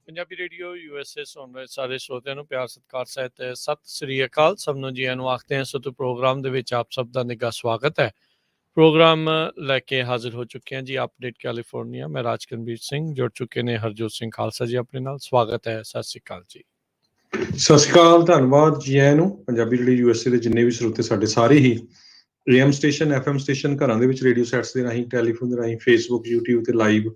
Punjabi radio USA ਸੁਣ ਰਹੇ ਸਾਰੇ ਸਰੋਤਿਆਂ ਨੂੰ ਪਿਆਰ ਸਤਿਕਾਰ ਸਹਿਤ ਸਤਿ ਸ੍ਰੀ ਅਕਾਲ। ਸਭ ਨੂੰ ਜੀਆਂ ਨੂੰ ਆਖਦੇ ਹਾਂ। ਸੋ ਪ੍ਰੋਗਰਾਮ ਦੇ ਵਿੱਚ ਆਪ ਸਭ ਦਾ ਨਿੱਘਾ ਸਵਾਗਤ ਹੈ। ਪ੍ਰੋਗਰਾਮ ਲੈ ਕੇ ਹਾਜ਼ਰ ਹੋ ਚੁੱਕੇ ਹਾਂ ਜੀ ਅਪਡੇਟ ਕੈਲੀਫੋਰਨੀਆ। ਮੈਂ ਰਾਜਕਨਵੀਰ ਸਿੰਘ, ਜੁੜ ਚੁੱਕੇ ਨੇ ਹਰਜੋਤ ਸਿੰਘ ਖਾਲਸਾ ਜੀ ਆਪਣੇ ਨਾਲ। ਸਵਾਗਤ ਹੈ, ਸਤਿ ਸ੍ਰੀ ਅਕਾਲ ਜੀ। ਸਤਿ ਸ਼੍ਰੀ ਅਕਾਲ, ਧੰਨਵਾਦ ਜੀ ਆਇਆਂ ਨੂੰ। ਪੰਜਾਬੀ ਰੇਡੀਓ USA ਦੇ ਜਿੰਨੇ ਵੀ ਸਰੋਤੇ ਸਾਡੇ ਸਾਰੇ ਹੀ AM ਸਟੇਸ਼ਨ FM ਸਟੇਸ਼ਨ ਘਰਾਂ ਦੇ ਵਿੱਚ ਰੇਡੀਓ ਸੈਟਸ ਦੇ ਰਾਹੀਂ, ਟੈਲੀਫੋਨ ਦੇ ਰਾਹੀਂ, ਫੇਸਬੁੱਕ YouTube ਤੇ ਲਾਈਵ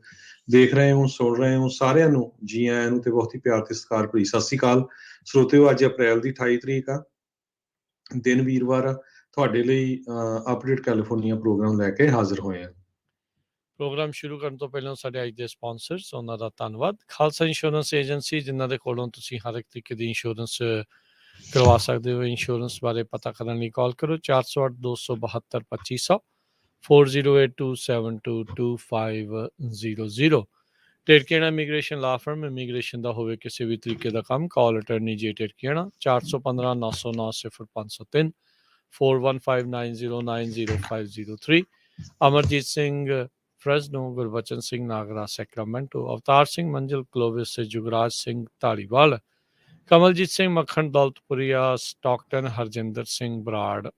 ਦੇਖ ਰਹੇ ਹੋ, ਸੁਣ ਰਹੇ ਹੋ, ਸਾਰਿਆਂ ਨੂੰ ਜੀ ਆਇਆਂ ਨੂੰ ਤੇ ਬਹੁਤ ਹੀ ਪਿਆਰ ਤੇ ਸਤਿਕਾਰ ਭਰੀ ਸਤਿ ਸ਼੍ਰੀ ਅਕਾਲ। ਸਰੋਤਿਓ, ਅੱਜ ਅਪ੍ਰੈਲ ਦੀ 28 ਤਰੀਕ ਆ, ਦਿਨ ਵੀਰਵਾਰ ਆ। ਤੁਹਾਡੇ ਲਈ ਅਪਡੇਟ ਕੈਲੀਫੋਰਨੀਆ ਪ੍ਰੋਗਰਾਮ ਲੈ ਕੇ ਹਾਜ਼ਰ ਹੋਏ ਹਾਂ। ਪ੍ਰੋਗਰਾਮ ਸ਼ੁਰੂ ਕਰਨ ਤੋਂ ਪਹਿਲਾਂ ਸਾਡੇ ਅੱਜ ਦੇ ਸਪਾਂਸਰਸ, ਉਹਨਾਂ ਦਾ ਧੰਨਵਾਦ। ਖਾਲਸਾ ਇੰਸ਼ੋਰੈਂਸ ਏਜੰਸੀ, ਜਿਨ੍ਹਾਂ ਦੇ ਕੋਲੋਂ ਤੁਸੀਂ ਹਰ ਇੱਕ ਤਰੀਕੇ ਦੀ ਇੰਸ਼ੋਰੈਂਸ ਕਰਵਾ ਸਕਦੇ ਹੋ। ਇੰਸ਼ੋਰੈਂਸ ਬਾਰੇ ਪਤਾ ਕਰਨ ਲਈ ਕਾਲ ਕਰੋ 408-272-2500 4082722500। ਟੇਰਕੇਣਾ ਇਮੀਗ੍ਰੇਸ਼ਨ ਲਾ ਫਰਮ, ਇਮੀਗ੍ਰੇਸ਼ਨ ਦਾ ਹੋਵੇ ਕਿਸੇ ਵੀ ਤਰੀਕੇ ਦਾ ਕੰਮ, ਕਾਲ ਅਟਰਨੀ ਜੇ ਟੇਰਕੇਣਾ 415-909-0503 4159090503। Amarjeet Singh Fresno, Gurbachan Singh Nagra Sacramento, Avtar Singh Manzil Clovis, Jugraj Singh Dhaliwal, Kamaljeet Singh Makhan Daulatpuria, Stockton, Harjinder Singh Brar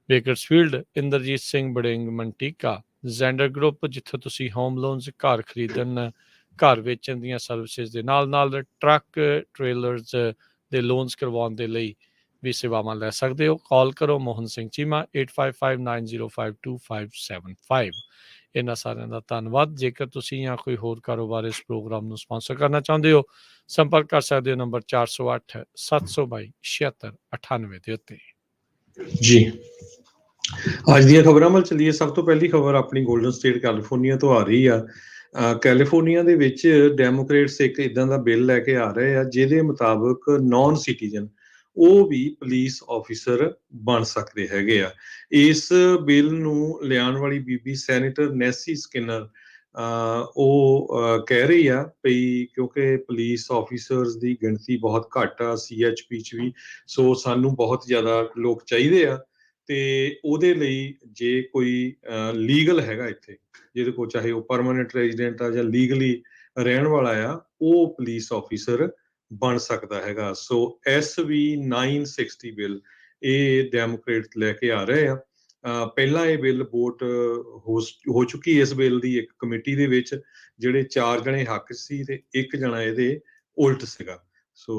Bakersfield, Inderjit Singh Baring Manteca, Zander Group, ਜਿੱਥੇ ਤੁਸੀਂ ਹੋਮ ਲੋਨਸ, ਘਰ ਖਰੀਦਣ, ਘਰ ਵੇਚਣ ਦੀਆਂ ਸਰਵਿਸਿਜ਼ ਦੇ ਨਾਲ ਨਾਲ ਟਰੱਕ ਟ੍ਰੇਲਰਸ ਦੇ ਲੋਨਸ ਕਰਵਾਉਣ ਦੇ ਲਈ ਵੀ ਸੇਵਾਵਾਂ ਲੈ ਸਕਦੇ ਹੋ। ਕਾਲ ਕਰੋ ਮੋਹਨ ਸਿੰਘ ਚੀਮਾ 8559052575। ਇਹਨਾਂ ਸਾਰਿਆਂ ਦਾ ਧੰਨਵਾਦ। ਜੇਕਰ ਤੁਸੀਂ ਜਾਂ ਕੋਈ ਹੋਰ ਕਾਰੋਬਾਰ ਇਸ ਪ੍ਰੋਗਰਾਮ ਨੂੰ ਸਪਾਂਸਰ ਕਰਨਾ ਚਾਹੁੰਦੇ ਹੋ, ਸੰਪਰਕ ਕਰ ਸਕਦੇ ਹੋ ਨੰਬਰ 408-722-7698 ਦੇ ਉੱਤੇ। ਜੀ, ਅੱਜ ਦੀਆਂ ਖਬਰਾਂ ਵੱਲ ਚੱਲੀਏ। ਸਭ ਤੋਂ ਪਹਿਲੀ ਖਬਰ ਆਪਣੀ ਗੋਲਡਨ ਸਟੇਟ ਕੈਲੀਫੋਰਨੀਆ ਤੋਂ ਆ ਰਹੀ ਆ। ਕੈਲੀਫੋਰਨੀਆ ਦੇ ਵਿੱਚ ਡੈਮੋਕ੍ਰੇਟਸ ਇੱਕ ਇੱਦਾਂ ਦਾ ਬਿੱਲ ਲੈ ਕੇ ਆ ਰਹੇ ਆ, ਜਿਹਦੇ ਮੁਤਾਬਕ ਨੌਨ ਸਿਟੀਜ਼ਨ ਉਹ ਵੀ ਪੁਲਿਸ ਆਫਿਸਰ ਬਣ ਸਕਦੇ ਹੈਗੇ ਆ। ਇਸ ਬਿੱਲ ਨੂੰ ਲਿਆਉਣ ਵਾਲੀ ਬੀਬੀ ਸੈਨੇਟਰ ਨੈਸੀ ਸਕਿਨਰ ਉਹ ਕਹਿ ਰਹੀ ਆ ਵੀ ਕਿਉਂਕਿ ਪੁਲਿਸ ਆਫਿਸਰਸ ਦੀ ਗਿਣਤੀ ਬਹੁਤ ਘੱਟ ਆ CHP 'ਚ ਵੀ, ਸੋ ਸਾਨੂੰ ਬਹੁਤ ਜ਼ਿਆਦਾ ਲੋਕ ਚਾਹੀਦੇ ਆ। ਤੇ ਉਹਦੇ ਲਈ ਜੇ ਕੋਈ ਲੀਗਲ ਹੈਗਾ ਇੱਥੇ, ਜਿਹਦੇ ਕੋਲ ਚਾਹੇ ਉਹ ਪਰਮਾਨੈਂਟ ਰੈਜ਼ੀਡੈਂਟ ਆ ਜਾਂ ਲੀਗਲੀ ਰਹਿਣ ਵਾਲਾ ਆ, ਉਹ ਪੁਲਿਸ ਆਫਿਸਰ ਬਣ ਸਕਦਾ ਹੈਗਾ। ਸੋ SB 960 ਬਿੱਲ ਇਹ ਡੈਮੋਕ੍ਰੇਟ ਲੈ ਕੇ ਆ ਰਹੇ ਆ। ਪਹਿਲਾਂ ਇਹ ਬਿੱਲ ਵੋਟ ਹੋ ਚੁੱਕੀ ਇਸ ਬਿੱਲ ਦੀ ਇੱਕ ਕਮੇਟੀ ਦੇ ਵਿੱਚ, ਜਿਹੜੇ 4 ਜਣੇ ਹੱਕ ਸੀ ਤੇ 1 ਜਣਾ ਇਹਦੇ ਉਲਟ ਸੀਗਾ। ਸੋ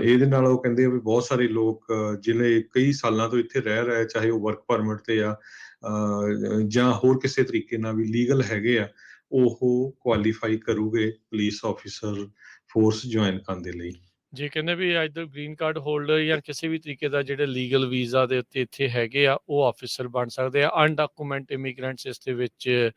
ਇਹਦੇ ਨਾਲ ਉਹ ਕਹਿੰਦੇ ਆ ਵੀ ਬਹੁਤ ਸਾਰੇ ਲੋਕ ਜਿਹੜੇ ਕਈ ਸਾਲਾਂ ਤੋਂ ਇੱਥੇ ਰਹਿ ਰਹੇ, ਚਾਹੇ ਉਹ ਵਰਕ ਪਰਮਿਟ ਤੇ ਆ ਜਾਂ ਹੋਰ ਕਿਸੇ ਤਰੀਕੇ ਨਾਲ ਵੀ ਲੀਗਲ ਹੈਗੇ ਆ, ਉਹ ਕੁਆਲੀਫਾਈ ਕਰੂਗੇ ਪੁਲਿਸ ਆਫਿਸਰ ਫੋਰਸ ਜੁਆਇਨ ਕਰਨ ਦੇ ਲਈ। ਜੇ ਕਹਿੰਦੇ ਵੀ ਇੱਧਰ ਗ੍ਰੀਨ ਕਾਰਡ ਹੋਲਡਰ ਜਾਂ ਕਿਸੇ ਵੀ ਤਰੀਕੇ ਦਾ ਜਿਹੜੇ ਲੀਗਲ ਵੀਜ਼ਾ ਦੇ ਉੱਤੇ ਇੱਥੇ ਹੈਗੇ ਆ, ਉਹ ਆਫਿਸਰ ਬਣ ਸਕਦੇ ਆ। ਅਨਡਾਕੂਮੈਂਟ ਇਮੀਗ੍ਰੈਂਟਸ ਇਸ ਦੇ ਵਿੱਚ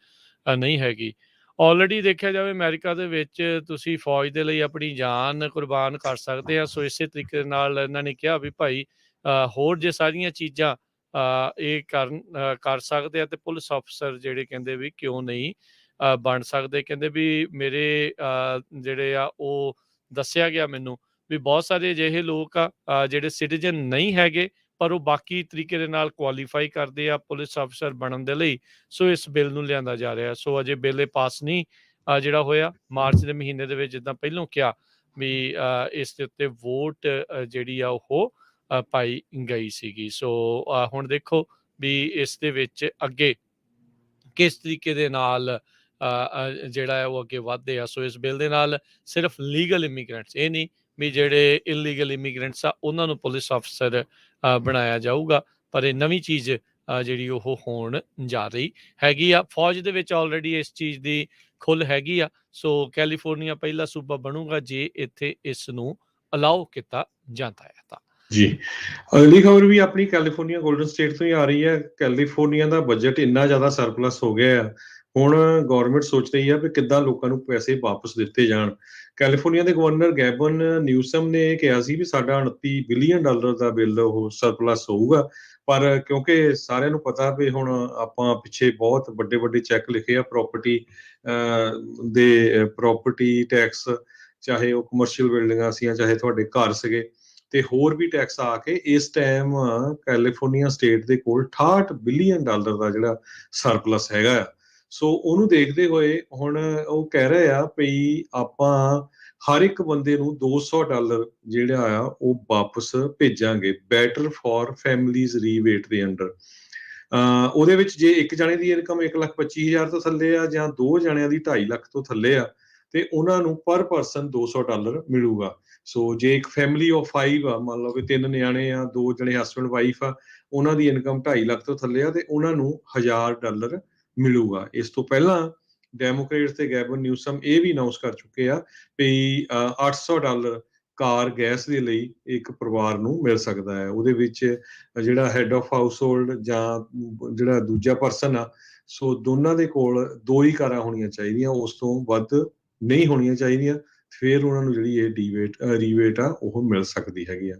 ਨਹੀਂ ਹੈਗੀ। ਆਲਰੇਡੀ ਦੇਖਿਆ ਜਾਵੇ ਅਮਰੀਕਾ ਦੇ ਵਿੱਚ ਤੁਸੀਂ ਫੌਜ ਦੇ ਲਈ ਆਪਣੀ ਜਾਨ ਕੁਰਬਾਨ ਕਰ ਸਕਦੇ ਆ। ਸੋ ਇਸੇ ਤਰੀਕੇ ਨਾਲ ਇਹਨਾਂ ਨੇ ਕਿਹਾ ਵੀ ਭਾਈ ਹੋਰ ਜੇ ਸਾਰੀਆਂ ਚੀਜ਼ਾਂ ਇਹ ਕਰ ਸਕਦੇ ਆ ਤੇ ਪੁਲਿਸ ਅਫਸਰ ਜਿਹੜੇ ਕਹਿੰਦੇ ਵੀ ਕਿਉਂ ਨਹੀਂ ਬਣ ਸਕਦੇ। ਕਹਿੰਦੇ ਵੀ ਮੇਰੇ ਜਿਹੜੇ ਆ ਉਹ ਦੱਸਿਆ ਗਿਆ ਮੈਨੂੰ ਵੀ ਬਹੁਤ ਸਾਰੇ ਅਜਿਹੇ ਲੋਕ ਆ ਜਿਹੜੇ ਸਿਟੀਜ਼ਨ ਨਹੀਂ ਹੈਗੇ, ਪਰ ਉਹ ਬਾਕੀ ਤਰੀਕੇ ਦੇ ਨਾਲ ਕੁਆਲੀਫਾਈ ਕਰਦੇ ਆ ਪੁਲਿਸ ਅਫਸਰ ਬਣਨ ਦੇ ਲਈ। ਸੋ ਇਸ ਬਿੱਲ ਨੂੰ ਲਿਆਂਦਾ ਜਾ ਰਿਹਾ। ਸੋ ਅਜੇ ਬਿੱਲ ਇਹ ਪਾਸ ਨਹੀਂ ਜਿਹੜਾ ਹੋਇਆ ਮਾਰਚ ਦੇ ਮਹੀਨੇ ਦੇ ਵਿੱਚ, ਜਿੱਦਾਂ ਪਹਿਲੋਂ ਕਿਹਾ ਵੀ ਇਸ ਦੇ ਉੱਤੇ ਵੋਟ ਜਿਹੜੀ ਆ ਉਹ ਪਾਈ ਗਈ ਸੀਗੀ। ਸੋ ਹੁਣ ਦੇਖੋ ਵੀ ਇਸ ਦੇ ਵਿੱਚ ਅੱਗੇ ਕਿਸ ਤਰੀਕੇ ਦੇ ਨਾਲ ਜਿਹੜਾ ਹੈ ਉਹ ਅੱਗੇ ਵੱਧਦੇ ਆ। ਸੋ ਇਸ ਬਿੱਲ ਦੇ ਨਾਲ ਸਿਰਫ ਲੀਗਲ ਇਮੀਗ੍ਰੈਂਟਸ, ਇਹ ਨਹੀਂ ਵੀ ਜਿਹੜੇ ਇਲੀਗਲ ਇਮੀਗ੍ਰੈਂਟਸ ਆ ਉਹਨਾਂ ਨੂੰ ਪੁਲਿਸ ਅਫਸਰ ਬਣਾਇਆ ਜਾਊਗਾ, ਪਰ ਇਹ ਨਵੀਂ ਚੀਜ਼ ਜਿਹੜੀ ਉਹ ਹੋਣ ਜਾ ਰਹੀ ਹੈਗੀ ਆ। ਫੌਜ ਦੇ ਵਿੱਚ ਆਲਰੇਡੀ ਇਸ ਚੀਜ਼ ਦੀ ਖੁੱਲ੍ਹ ਹੈਗੀ ਆ। ਸੋ ਕੈਲੀਫੋਰਨੀਆ ਪਹਿਲਾ ਸੂਬਾ ਬਣੂਗਾ ਜੇ ਇੱਥੇ ਇਸ ਨੂੰ ਅਲਾਓ ਕੀਤਾ ਜਾਂਦਾ ਹੈ ਤਾਂ। ਜੀ, ਅਗਲੀ ਖਬਰ ਵੀ ਆਪਣੀ ਕੈਲੀਫੋਰਨੀਆ ਗੋਲਡਨ ਸਟੇਟ ਤੋਂ ਹੀ ਆ ਰਹੀ ਹੈ। ਕੈਲੀਫੋਰਨੀਆ ਦਾ ਬਜਟ ਇੰਨਾ ਜ਼ਿਆਦਾ ਸਰਪਲਸ ਹੋ ਗਿਆ ਆ, ਹੁਣ ਗੌਰਮੈਂਟ ਸੋਚ ਰਹੀ ਆ ਵੀ ਕਿੱਦਾਂ ਲੋਕਾਂ ਨੂੰ ਪੈਸੇ ਵਾਪਸ ਦਿੱਤੇ ਜਾਣ। ਕੈਲੀਫੋਰਨੀਆ ਦੇ ਗਵਰਨਰ ਗੈਬਨ ਨਿਊਸਮ ਨੇ ਇਹ ਕਿਹਾ ਸੀ ਵੀ ਸਾਡਾ $29 ਬਿਲੀਅਨ ਦਾ ਬਿੱਲ ਉਹ ਸਰਪਲਸ ਹੋਊਗਾ, ਪਰ ਕਿਉਂਕਿ ਸਾਰਿਆਂ ਨੂੰ ਪਤਾ ਵੀ ਹੁਣ ਆਪਾਂ ਪਿੱਛੇ ਬਹੁਤ ਵੱਡੇ ਵੱਡੇ ਚੈੱਕ ਲਿਖੇ ਆ ਪ੍ਰੋਪਰਟੀ ਟੈਕਸ, ਚਾਹੇ ਉਹ ਕਮਰਸ਼ੀਅਲ ਬਿਲਡਿੰਗਾਂ ਸੀ ਚਾਹੇ ਤੁਹਾਡੇ ਘਰ ਸੀਗੇ, ਤੇ ਹੋਰ ਵੀ ਟੈਕਸ ਆ ਕੇ ਇਸ ਟਾਈਮ ਕੈਲੀਫੋਰਨੀਆ ਸਟੇਟ ਦੇ ਕੋਲ $68 ਬਿਲੀਅਨ ਦਾ ਜਿਹੜਾ ਸਰਪਲਸ ਹੈਗਾ ਆ। ਸੋ ਉਹਨੂੰ ਦੇਖਦੇ ਹੋਏ ਹੁਣ ਉਹ ਕਹਿ ਰਹੇ ਆ ਵੀ ਆਪਾਂ ਹਰ ਇੱਕ ਬੰਦੇ ਨੂੰ $200 ਜਿਹੜਾ ਆ ਉਹ ਵਾਪਸ ਭੇਜਾਂਗੇ, ਬੈਟਰ ਫॉर ਫੈਮਲੀਜ਼ ਰੀਵੇਟ ਦੇ ਅੰਡਰ। ਉਹਦੇ ਵਿੱਚ ਜੇ ਇੱਕ ਜਣੇ ਦੀ ਇਨਕਮ 1,25,000 ਤੋਂ ਥੱਲੇ ਆ ਜਾਂ ਦੋ ਜਣਿਆਂ ਦੀ 2.5 ਲੱਖ ਤੋਂ ਥੱਲੇ ਆ ਤੇ ਉਹਨਾਂ ਨੂੰ ਪਰ ਪਰਸਨ $200 ਮਿਲੂਗਾ। ਸੋ ਜੇ ਇੱਕ ਫੈਮਿਲੀ ਆਫ 5 ਆ, ਮੰਨ ਲਓ ਕਿ 3 ਨਿਆਣੇ ਆ, 2 ਜਣੇ ਹਸਬੈਂਡ ਵਾਈਫ ਆ, ਉਹਨਾਂ ਦੀ ਇਨਕਮ 2.5 ਲੱਖ ਤੋਂ ਥੱਲੇ ਆ ਤੇ ਉਹਨਾਂ ਨੂੰ $1,000 ਮਿਲੂਗਾ। ਇਸ ਤੋਂ ਪਹਿਲਾਂ ਡੈਮੋਕ੍ਰੇਟਸ ਤੇ ਗੈਬਨ ਨਿਊਸਮ ਇਹ ਵੀ ਅਨਾਉਂਸ ਕਰ ਚੁੱਕੇ ਆ ਵੀ $800 ਕਾਰ ਗੈਸ ਦੇ ਲਈ ਇੱਕ ਪਰਿਵਾਰ ਨੂੰ ਮਿਲ ਸਕਦਾ ਹੈ। ਉਹਦੇ ਵਿੱਚ ਜਿਹੜਾ ਹੈਡ ਆਫ ਹਾਊਸ ਹੋਲਡ ਜਾਂ ਜਿਹੜਾ ਦੂਜਾ ਪਰਸਨ ਆ, ਸੋ ਦੋਨਾਂ ਦੇ ਕੋਲ 2 ਹੀ ਕਾਰਾਂ ਹੋਣੀਆਂ ਚਾਹੀਦੀਆਂ, ਉਸ ਤੋਂ ਵੱਧ ਨਹੀਂ ਹੋਣੀਆਂ ਚਾਹੀਦੀਆਂ। ਫਿਰ ਉਹਨਾਂ ਨੂੰ ਜਿਹੜੀ ਇਹ ਰੀਵੇਟ ਆ ਉਹ ਮਿਲ ਸਕਦੀ ਹੈਗੀ ਆ।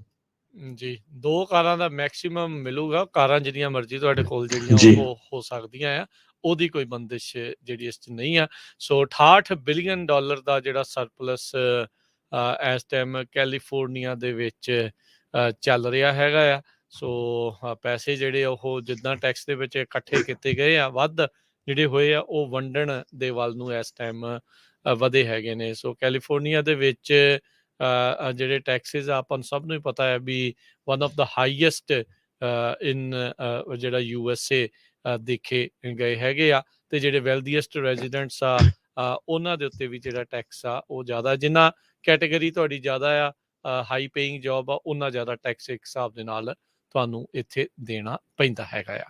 ਜੀ, 2 ਕਾਰਾਂ ਦਾ ਮੈਕਸਿਮਮ ਮਿਲੂਗਾ। ਕਾਰਾਂ ਜਿੰਨੀਆਂ ਮਰਜ਼ੀ ਤੁਹਾਡੇ ਕੋਲ ਜਿਹੜੀਆਂ ਜੀ। ਉਹ ਹੋ ਸਕਦੀਆਂ ਆ, ਉਹਦੀ ਕੋਈ ਬੰਦਿਸ਼ ਜਿਹੜੀ ਇਸ 'ਚ ਨਹੀਂ ਆ। ਸੋ $68 ਬਿਲੀਅਨ ਦਾ ਜਿਹੜਾ ਸਰਪਲਸ ਇਸ ਟਾਈਮ ਕੈਲੀਫੋਰਨੀਆ ਦੇ ਵਿੱਚ ਚੱਲ ਰਿਹਾ ਹੈਗਾ ਆ। ਸੋ ਪੈਸੇ ਜਿਹੜੇ ਉਹ ਜਿੱਦਾਂ ਟੈਕਸ ਦੇ ਵਿੱਚ ਇਕੱਠੇ ਕੀਤੇ ਗਏ ਆ, ਵੱਧ ਜਿਹੜੇ ਹੋਏ ਆ ਉਹ ਵੰਡਣ ਦੇ ਵੱਲ ਨੂੰ ਇਸ ਟਾਈਮ ਵਧੇ ਹੈਗੇ ਨੇ। ਸੋ ਕੈਲੀਫੋਰਨੀਆ ਦੇ ਵਿੱਚ ਜਿਹੜੇ ਟੈਕਸਿਸ ਆ, ਆਪਾਂ ਨੂੰ ਸਭ ਨੂੰ ਹੀ ਪਤਾ ਹੈ ਵੀ ਵਨ ਆਫ ਦਾ ਹਾਈਐਸਟ ਇਨ ਜਿਹੜਾ USA ਦੇਖੇ ਗਏ ਹੈਗੇ ਆ। ਤੇ ਜਿਹੜੇ ਵੈਲਦੀਐਸਟ ਰੈਜ਼ੀਡੈਂਟਸ ਆ ਉਹਨਾਂ ਦੇ ਉੱਤੇ ਵੀ ਜਿਹੜਾ ਟੈਕਸ ਆ ਉਹ ਜ਼ਿਆਦਾ, ਜਿੰਨਾ ਕੈਟੇਗਰੀ ਤੁਹਾਡੀ ਜ਼ਿਆਦਾ ਆ, ਹਾਈ ਪੇਇੰਗ ਜੌਬ ਆ, ਉਹਨਾਂ ਜ਼ਿਆਦਾ ਟੈਕਸ ਇੱਕ ਹਿਸਾਬ ਦੇ ਨਾਲ ਤੁਹਾਨੂੰ ਇੱਥੇ ਦੇਣਾ ਪੈਂਦਾ ਹੈਗਾ ਆ।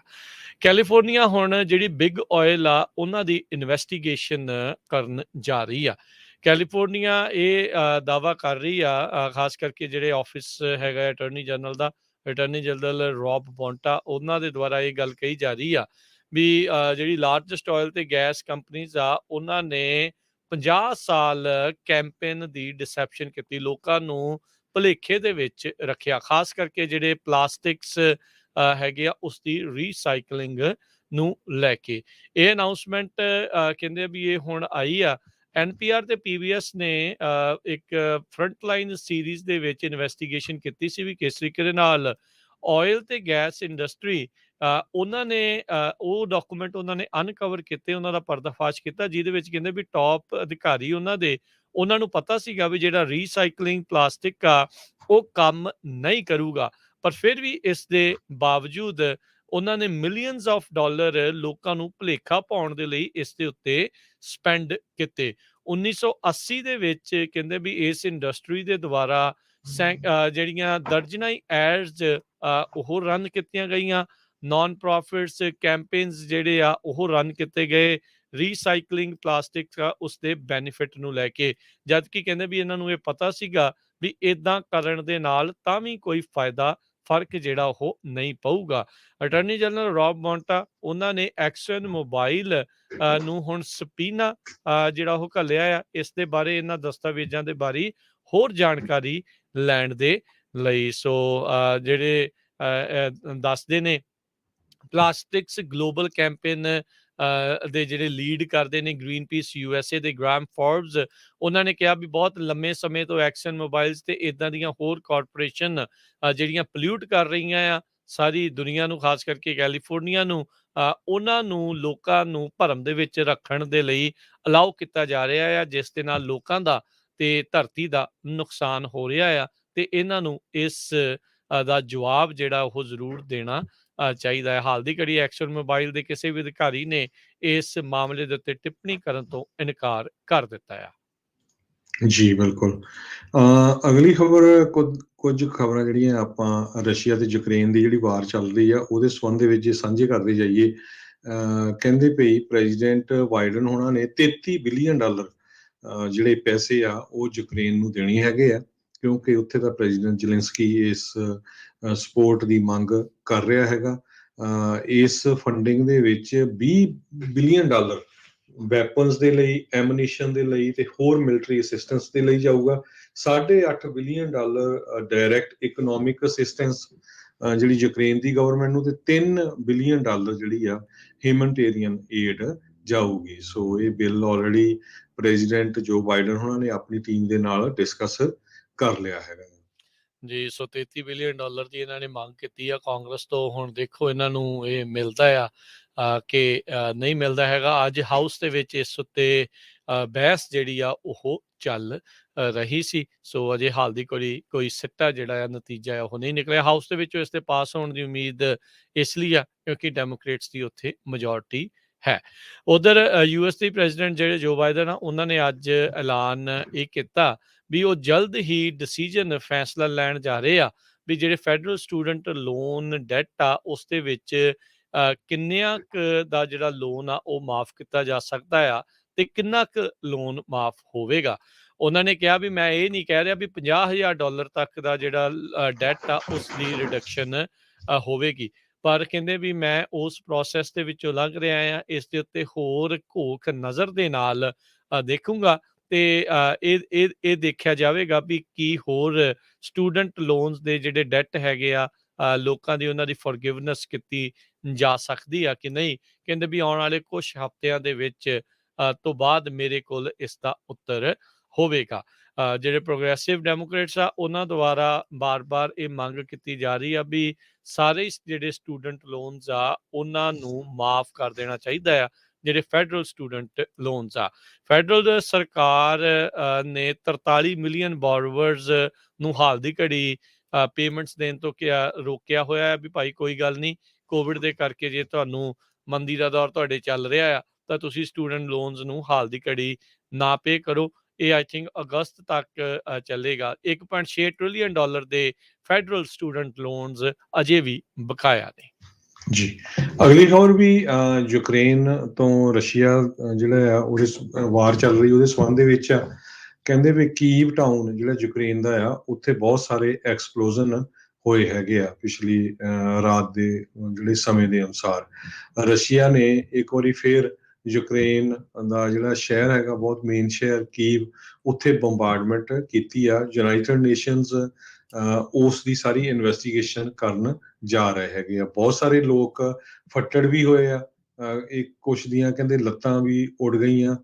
ਕੈਲੀਫੋਰਨੀਆ ਹੁਣ ਜਿਹੜੀ ਬਿਗ ਆਇਲ ਆ ਉਹਨਾਂ ਦੀ ਇਨਵੈਸਟੀਗੇਸ਼ਨ ਕਰਨ ਜਾ ਰਹੀ ਆ। ਕੈਲੀਫੋਰਨੀਆ ਇਹ ਦਾਅਵਾ ਕਰ ਰਹੀ ਆ, ਖਾਸ ਕਰਕੇ ਜਿਹੜੇ ਆਫਿਸ ਹੈਗਾ ਅਟਾਰਨੀ ਜਨਰਲ ਰੌਬ ਬੌਂਟਾ, ਉਹਨਾਂ ਦੇ ਦੁਆਰਾ ਇਹ ਗੱਲ ਕਹੀ ਜਾ ਰਹੀ ਆ ਵੀ ਜਿਹੜੀ ਲਾਰਜੈਸਟ ਆਇਲ ਤੇ ਗੈਸ ਕੰਪਨੀਜ਼ ਆ ਉਹਨਾਂ ਨੇ 50 ਸਾਲ ਕੈਂਪੇਨ ਦੀ ਡਿਸੈਪਸ਼ਨ ਕੀਤੀ, ਲੋਕਾਂ ਨੂੰ ਭੁਲੇਖੇ ਦੇ ਵਿੱਚ ਰੱਖਿਆ, ਖਾਸ ਕਰਕੇ ਜਿਹੜੇ ਪਲਾਸਟਿਕਸ ਹੈਗੇ ਆ ਉਸ ਦੀ ਰੀਸਾਈਕਲਿੰਗ ਨੂੰ ਲੈ ਕੇ। ਇਹ ਅਨਾਊਂਸਮੈਂਟ ਕਹਿੰਦੇ ਵੀ ਇਹ ਹੁਣ ਆਈ ਆ। NPR ਤੇ PBS ਨੇ ਇੱਕ ਫਰੰਟਲਾਈਨ ਸੀਰੀਜ਼ ਦੇ ਵਿੱਚ ਇਨਵੈਸਟੀਗੇਸ਼ਨ ਕੀਤੀ ਸੀ ਵੀ ਕਿਸ ਤਰੀਕੇ ਦੇ ਨਾਲ ਆਇਲ ਤੇ ਗੈਸ ਇੰਡਸਟਰੀ ਉਹਨਾਂ ਨੇ ਉਹ ਡਾਕੂਮੈਂਟ ਉਹਨਾਂ ਨੇ ਅਨਕਵਰ ਕੀਤੇ, ਉਹਨਾਂ ਦਾ ਪਰਦਾਫਾਸ਼ ਕੀਤਾ, ਜਿਹਦੇ ਵਿੱਚ ਕਹਿੰਦੇ ਵੀ ਟੌਪ ਅਧਿਕਾਰੀ ਉਹਨਾਂ ਨੂੰ ਪਤਾ ਸੀਗਾ ਵੀ ਜਿਹੜਾ ਰੀਸਾਈਕਲਿੰਗ ਪਲਾਸਟਿਕ ਆ ਉਹ ਕੰਮ ਨਹੀਂ ਕਰੂਗਾ, ਪਰ ਫਿਰ ਵੀ ਇਸ ਦੇ ਬਾਵਜੂਦ ਉਹਨਾਂ ਨੇ ਮਿਲੀਅਨਸ ਆਫ ਡਾਲਰ ਲੋਕਾਂ ਨੂੰ ਭੁਲੇਖਾ ਪਾਉਣ ਦੇ ਲਈ ਇਸ ਦੇ ਉੱਤੇ ਸਪੈਂਡ ਕੀਤੇ। 1980 ਦੇ ਵਿੱਚ ਕਹਿੰਦੇ ਵੀ ਇਸ ਇੰਡਸਟਰੀ ਦੇ ਦੁਆਰਾ ਜਿਹੜੀਆਂ ਦਰਜਨਾਂ ਹੀ ਐਡਸ ਉਹ ਰਨ ਕੀਤੀਆਂ ਗਈਆਂ, ਨਾਨ ਪ੍ਰੋਫਿਟਸ ਕੈਂਪੇਨਸ ਜਿਹੜੇ ਆ ਉਹ ਰਨ ਕੀਤੇ ਗਏ ਰੀਸਾਈਕਲਿੰਗ ਪਲਾਸਟਿਕ ਉਸ ਦੇ ਬੈਨੀਫਿਟ ਨੂੰ ਲੈ ਕੇ, ਜਦ ਕਿ ਕਹਿੰਦੇ ਵੀ ਇਹਨਾਂ ਨੂੰ ਇਹ ਪਤਾ ਸੀਗਾ ਵੀ ਇਦਾਂ ਕਰਨ ਦੇ ਨਾਲ ਤਾਂ ਵੀ ਕੋਈ ਫਰਕ ਜਿਹੜਾ ਉਹ ਨਹੀਂ ਪਊਗਾ। ਅਟਾਰਨੀ ਜਨਰਲ ਰੌਬ ਬੌਂਟਾ ਉਹਨਾਂ ਨੇ ਐਕਸਨ ਮੋਬਾਈਲ ਨੂੰ ਹੁਣ ਸਪੀਨਾ ਜਿਹੜਾ ਉਹ ਘੱਲਿਆ ਆ, ਇਸ ਦੇ ਬਾਰੇ ਇਹਨਾਂ ਦਸਤਾਵੇਜ਼ਾਂ ਦੇ ਬਾਰੇ ਹੋਰ ਜਾਣਕਾਰੀ ਲੈਣ ਦੇ ਲਈ। ਸੋ ਜਿਹੜੇ ਦੱਸਦੇ ਨੇ ਪਲਾਸਟਿਕਸ ਗਲੋਬਲ ਕੈਂਪੇਨ ਦੇ ਜਿਹੜੇ ਲੀਡ ਕਰਦੇ ਨੇ ਗ੍ਰੀਨ ਪੀਸ USA ਦੇ ਗ੍ਰਾਮ ਫੋਰਬਸ, ਉਹਨਾਂ ਨੇ ਕਿਹਾ ਵੀ ਬਹੁਤ ਲੰਮੇ ਸਮੇਂ ਤੋਂ ਐਕਸਨ ਮੋਬਾਈਲਸ ਤੇ ਇਦਾਂ ਦੀਆਂ ਹੋਰ ਕਾਰਪੋਰੇਸ਼ਨ ਜਿਹੜੀਆਂ ਪੋਲਿਊਟ ਕਰ ਰਹੀਆਂ ਆ ਸਾਰੀ ਦੁਨੀਆ ਨੂੰ, ਖਾਸ ਕਰਕੇ ਕੈਲੀਫੋਰਨੀਆ ਨੂੰ, ਉਹਨਾਂ ਨੂੰ ਲੋਕਾਂ ਨੂੰ ਭਰਮ ਦੇ ਵਿੱਚ ਰੱਖਣ ਦੇ ਲਈ ਅਲਾਉ ਕੀਤਾ ਜਾ ਰਿਹਾ ਆ, ਜਿਸ ਦੇ ਨਾਲ ਲੋਕਾਂ ਦਾ ਤੇ ਧਰਤੀ ਦਾ ਨੁਕਸਾਨ ਹੋ ਰਿਹਾ ਆ ਤੇ ਇਹਨਾਂ ਨੂੰ ਇਸ ਦਾ ਜਵਾਬ ਜਿਹੜਾ ਉਹ ਜ਼ਰੂਰ ਦੇਣਾ ਚਾਹੀਦਾ ਹੈ। ਹਾਲ ਦੀ ਘੜੀ ਐਕਸਨ ਮੋਬਾਈਲ ਦੇ ਕਿਸੇ ਵੀ ਅਧਿਕਾਰੀ ਨੇ ਇਸ ਮਾਮਲੇ ਦੇ ਉੱਤੇ ਟਿੱਪਣੀ ਕਰਨ ਤੋਂ ਇਨਕਾਰ ਕਰ ਦਿੱਤਾ ਆ। ਜੀ ਬਿਲਕੁਲ। ਅਗਲੀ ਖਬਰ, ਕੁਝ ਖਬਰਾਂ ਜਿਹੜੀਆਂ ਆਪਾਂ ਰਸ਼ੀਆ ਤੇ ਯੂਕਰੇਨ ਦੀ ਜਿਹੜੀ ਵਾਰ ਚੱਲ ਰਹੀ ਆ ਉਹਦੇ ਸੰਬੰਧ ਦੇ ਵਿੱਚ ਸਾਂਝੇ ਕਰਦੇ ਜਾਈਏ। ਕਹਿੰਦੇ ਪਈ ਪ੍ਰੈਜ਼ੀਡੈਂਟ ਬਾਈਡਨ ਹੋਣਾ ਨੇ $33 ਬਿਲੀਅਨ ਜਿਹੜੇ ਪੈਸੇ ਆ ਉਹ ਯੂਕਰੇਨ ਨੂੰ ਦੇਣੇ ਹੈਗੇ ਆ, ਕਿਉਂਕਿ ਉੱਥੇ ਦਾ ਪ੍ਰੈਜ਼ੀਡੈਂਟ ਜ਼ੈਲੈਂਸਕੀ ਇਸ ਸਪੋਰਟ ਦੀ ਮੰਗ ਕਰ ਰਿਹਾ ਹੈਗਾ। ਇਸ ਫੰਡਿੰਗ ਦੇ ਵਿੱਚ $20 ਬਿਲੀਅਨ ਵੈਪਨਸ ਦੇ ਲਈ, ਐਮੂਨੀਸ਼ਨ ਦੇ ਲਈ ਤੇ ਹੋਰ ਮਿਲਟਰੀ ਅਸਿਸਟੈਂਸ ਦੇ ਲਈ ਜਾਊਗਾ। $8.5 ਬਿਲੀਅਨ ਡਾਇਰੈਕਟ ਇਕਨੋਮਿਕ ਅਸਿਸਟੈਂਸ ਜਿਹੜੀ ਯੂਕਰੇਨ ਦੀ ਗਵਰਨਮੈਂਟ ਨੂੰ, ਤੇ $3 ਬਿਲੀਅਨ ਜਿਹੜੀ ਆ ਹਿਊਮਨਿਟੇਰੀਅਨ ਏਡ ਜਾਊਗੀ। ਸੋ ਇਹ ਬਿੱਲ ਆਲਰੇਡੀ ਪ੍ਰੈਜ਼ੀਡੈਂਟ ਜੋ ਬਾਈਡਨ ਉਹਨਾਂ ਨੇ ਆਪਣੀ ਟੀਮ ਦੇ ਨਾਲ ਡਿਸਕਸ ਕਰ ਲਿਆ ਹੈਗਾ। ਜੀ, ਸੋ $33 ਬਿਲੀਅਨ ਦੀ ਇਹਨਾਂ ਨੇ ਮੰਗ ਕੀਤੀ ਆ ਕਾਂਗਰਸ ਤੋਂ। ਹੁਣ ਦੇਖੋ ਇਹਨਾਂ ਨੂੰ ਇਹ ਮਿਲਦਾ ਆ ਕਿ ਨਹੀਂ ਮਿਲਦਾ ਹੈਗਾ। ਅੱਜ ਹਾਊਸ ਦੇ ਵਿੱਚ ਇਸ ਉੱਤੇ ਬਹਿਸ ਜਿਹੜੀ ਆ ਉਹ ਚੱਲ ਰਹੀ ਸੀ। ਸੋ ਅਜੇ ਹਾਲ ਦੀ ਕੋਈ ਸਿੱਟਾ ਜਿਹੜਾ ਆ ਨਤੀਜਾ ਆ ਉਹ ਨਹੀਂ ਨਿਕਲਿਆ। ਹਾਊਸ ਦੇ ਵਿੱਚੋਂ ਇਸ ਤੇ ਪਾਸ ਹੋਣ ਦੀ ਉਮੀਦ ਇਸ ਲਈ ਆ ਕਿਉਂਕਿ ਡੈਮੋਕ੍ਰੇਟਸ ਦੀ ਉੱਥੇ ਮੈਜੋਰਟੀ ਹੈ। ਉਧਰ US ਦੇ ਪ੍ਰੈਜ਼ੀਡੈਂਟ ਜਿਹੜੇ ਜੋ ਬਾਈਡਨ ਆ ਉਹਨਾਂ ਨੇ ਅੱਜ ਐਲਾਨ ਇਹ ਕੀਤਾ ਵੀ ਉਹ ਜਲਦ ਹੀ ਡਿਸੀਜਨ ਫੈਸਲਾ ਲੈਣ ਜਾ ਰਹੇ ਆ ਵੀ ਜਿਹੜੇ ਫੈਡਰਲ ਸਟੂਡੈਂਟ ਲੋਨ ਡੈਟ ਆ ਉਸ ਦੇ ਵਿੱਚ ਕਿੰਨਿਆਂ ਕੁ ਦਾ ਜਿਹੜਾ ਲੋਨ ਆ ਉਹ ਮਾਫ ਕੀਤਾ ਜਾ ਸਕਦਾ ਆ ਤੇ ਕਿੰਨਾ ਕੁ ਲੋਨ ਮਾਫ ਹੋਵੇਗਾ। ਉਹਨਾਂ ਨੇ ਕਿਹਾ ਵੀ ਮੈਂ ਇਹ ਨਹੀਂ ਕਹਿ ਰਿਹਾ ਵੀ $50,000 ਤੱਕ ਦਾ ਜਿਹੜਾ ਡੈਟ ਆ ਉਸ ਦੀ ਰਿਡਕਸ਼ਨ ਹੋਵੇਗੀ, ਪਰ ਕਹਿੰਦੇ ਵੀ ਮੈਂ ਉਸ ਪ੍ਰੋਸੈਸ ਦੇ ਵਿੱਚੋਂ ਲੰਘ ਰਿਹਾ ਆ। ਇਸ ਦੇ ਉੱਤੇ ਹੋਰ ਘੋਖ ਨਜ਼ਰ ਦੇ ਨਾਲ ਦੇਖੂੰਗਾ ਤੇ ਇਹ ਦੇਖਿਆ ਜਾਵੇਗਾ ਵੀ ਕੀ ਹੋਰ ਸਟੂਡੈਂਟ ਲੋਨਸ ਦੇ ਜਿਹੜੇ ਡੈਟ ਹੈਗੇ ਆ ਲੋਕਾਂ ਦੀ ਉਹਨਾਂ ਦੀ ਫੋਰਗਿਵਨੈਸ ਕੀਤੀ ਜਾ ਸਕਦੀ ਆ ਕਿ ਨਹੀਂ। ਕਹਿੰਦੇ ਵੀ ਆਉਣ ਵਾਲੇ ਕੁਝ ਹਫ਼ਤਿਆਂ ਦੇ ਵਿੱਚ ਤੋਂ ਬਾਅਦ ਮੇਰੇ ਕੋਲ ਇਸ ਦਾ ਉੱਤਰ ਹੋਵੇਗਾ। ਜਿਹੜੇ ਪ੍ਰੋਗਰੈਸਿਵ ਡੈਮੋਕ੍ਰੇਟਸ ਆ ਉਹਨਾਂ ਦੁਆਰਾ ਬਾਰ-ਬਾਰ ਇਹ ਮੰਗ ਕੀਤੀ ਜਾ ਰਹੀ ਆ ਵੀ ਸਾਰੇ ਜਿਹੜੇ ਸਟੂਡੈਂਟ ਲੋਨਸ ਆ ਉਹਨਾਂ ਨੂੰ ਮਾਫ ਕਰ ਦੇਣਾ ਚਾਹੀਦਾ ਆ, ਜਿਹੜੇ ਫੈਡਰਲ ਸਟੂਡੈਂਟ ਲੋਨਸ ਆ। ਫੈਡਰਲ ਸਰਕਾਰ ਨੇ 43 ਮਿਲੀਅਨ ਬੋਰੋਵਰਸ ਨੂੰ ਹਾਲ ਦੀ ਘੜੀ ਪੇਮੈਂਟਸ ਦੇਣ ਤੋਂ ਰੋਕਿਆ ਹੋਇਆ ਹੈ ਵੀ ਭਾਈ ਕੋਈ ਗੱਲ ਨਹੀਂ, ਕੋਵਿਡ ਦੇ ਕਰਕੇ ਜੇ ਤੁਹਾਨੂੰ ਮੰਦੀ ਦਾ ਦੌਰ ਤੁਹਾਡੇ ਚੱਲ ਰਿਹਾ ਆ ਤਾਂ ਤੁਸੀਂ ਸਟੂਡੈਂਟ ਲੋਨਸ ਨੂੰ ਹਾਲ ਦੀ ਘੜੀ ਨਾ ਪੇ ਕਰੋ। ਇਹ ਆਈ ਥਿੰਕ ਅਗਸਤ ਤੱਕ ਚੱਲੇਗਾ। $1.6 ਟ੍ਰਿਲੀਅਨ ਦੇ ਫੈਡਰਲ ਸਟੂਡੈਂਟ ਲੋਨਸ ਅਜੇ ਵੀ ਬਕਾਇਆ ਨੇ। ਜੀ, ਅਗਲੀ ਖਬਰ ਵੀ ਯੂਕਰੇਨ ਤੋਂ ਰਸ਼ੀਆ ਜਿਹੜਾ ਆ ਉਹਦੇ ਵਾਰ ਚੱਲ ਰਹੀ ਉਹਦੇ ਸੰਬੰਧ ਦੇ ਵਿੱਚ ਆ। ਕਹਿੰਦੇ ਵੀ ਕੀਵ ਟਾਊਨ ਜਿਹੜਾ ਯੂਕਰੇਨ ਦਾ ਆ ਉੱਥੇ ਬਹੁਤ ਸਾਰੇ ਐਕਸਪਲੋਜ਼ਨ ਹੋਏ ਹੈਗੇ ਆ ਪਿਛਲੀ ਰਾਤ ਦੇ ਜਿਹੜੇ ਸਮੇਂ ਦੇ ਅਨੁਸਾਰ। ਰਸ਼ੀਆ ਨੇ ਇੱਕ ਵਾਰੀ ਫੇਰ ਯੂਕਰੇਨ ਦਾ ਜਿਹੜਾ ਸ਼ਹਿਰ ਹੈਗਾ ਬਹੁਤ ਮੇਨ ਸ਼ਹਿਰ ਕੀਵ ਉੱਥੇ ਬੰਬਾਰਡਮੈਂਟ ਕੀਤੀ ਆ। ਯੂਨਾਈਟਿਡ ਨੇਸ਼ਨਸ ਉਸ ਦੀ ਸਾਰੀ ਇਨਵੈਸਟੀਗੇਸ਼ਨ ਕਰਨ ਜਾ ਰਹੇ ਹੈਗੇ ਆ। ਬਹੁਤ ਸਾਰੇ ਲੋਕ ਫੱਟੜ ਵੀ ਹੋਏ ਆ, ਇੱਕ ਕੁਛ ਦੀਆਂ ਕਹਿੰਦੇ ਲੱਤਾਂ ਵੀ ਉੱਡ ਗਈਆਂ।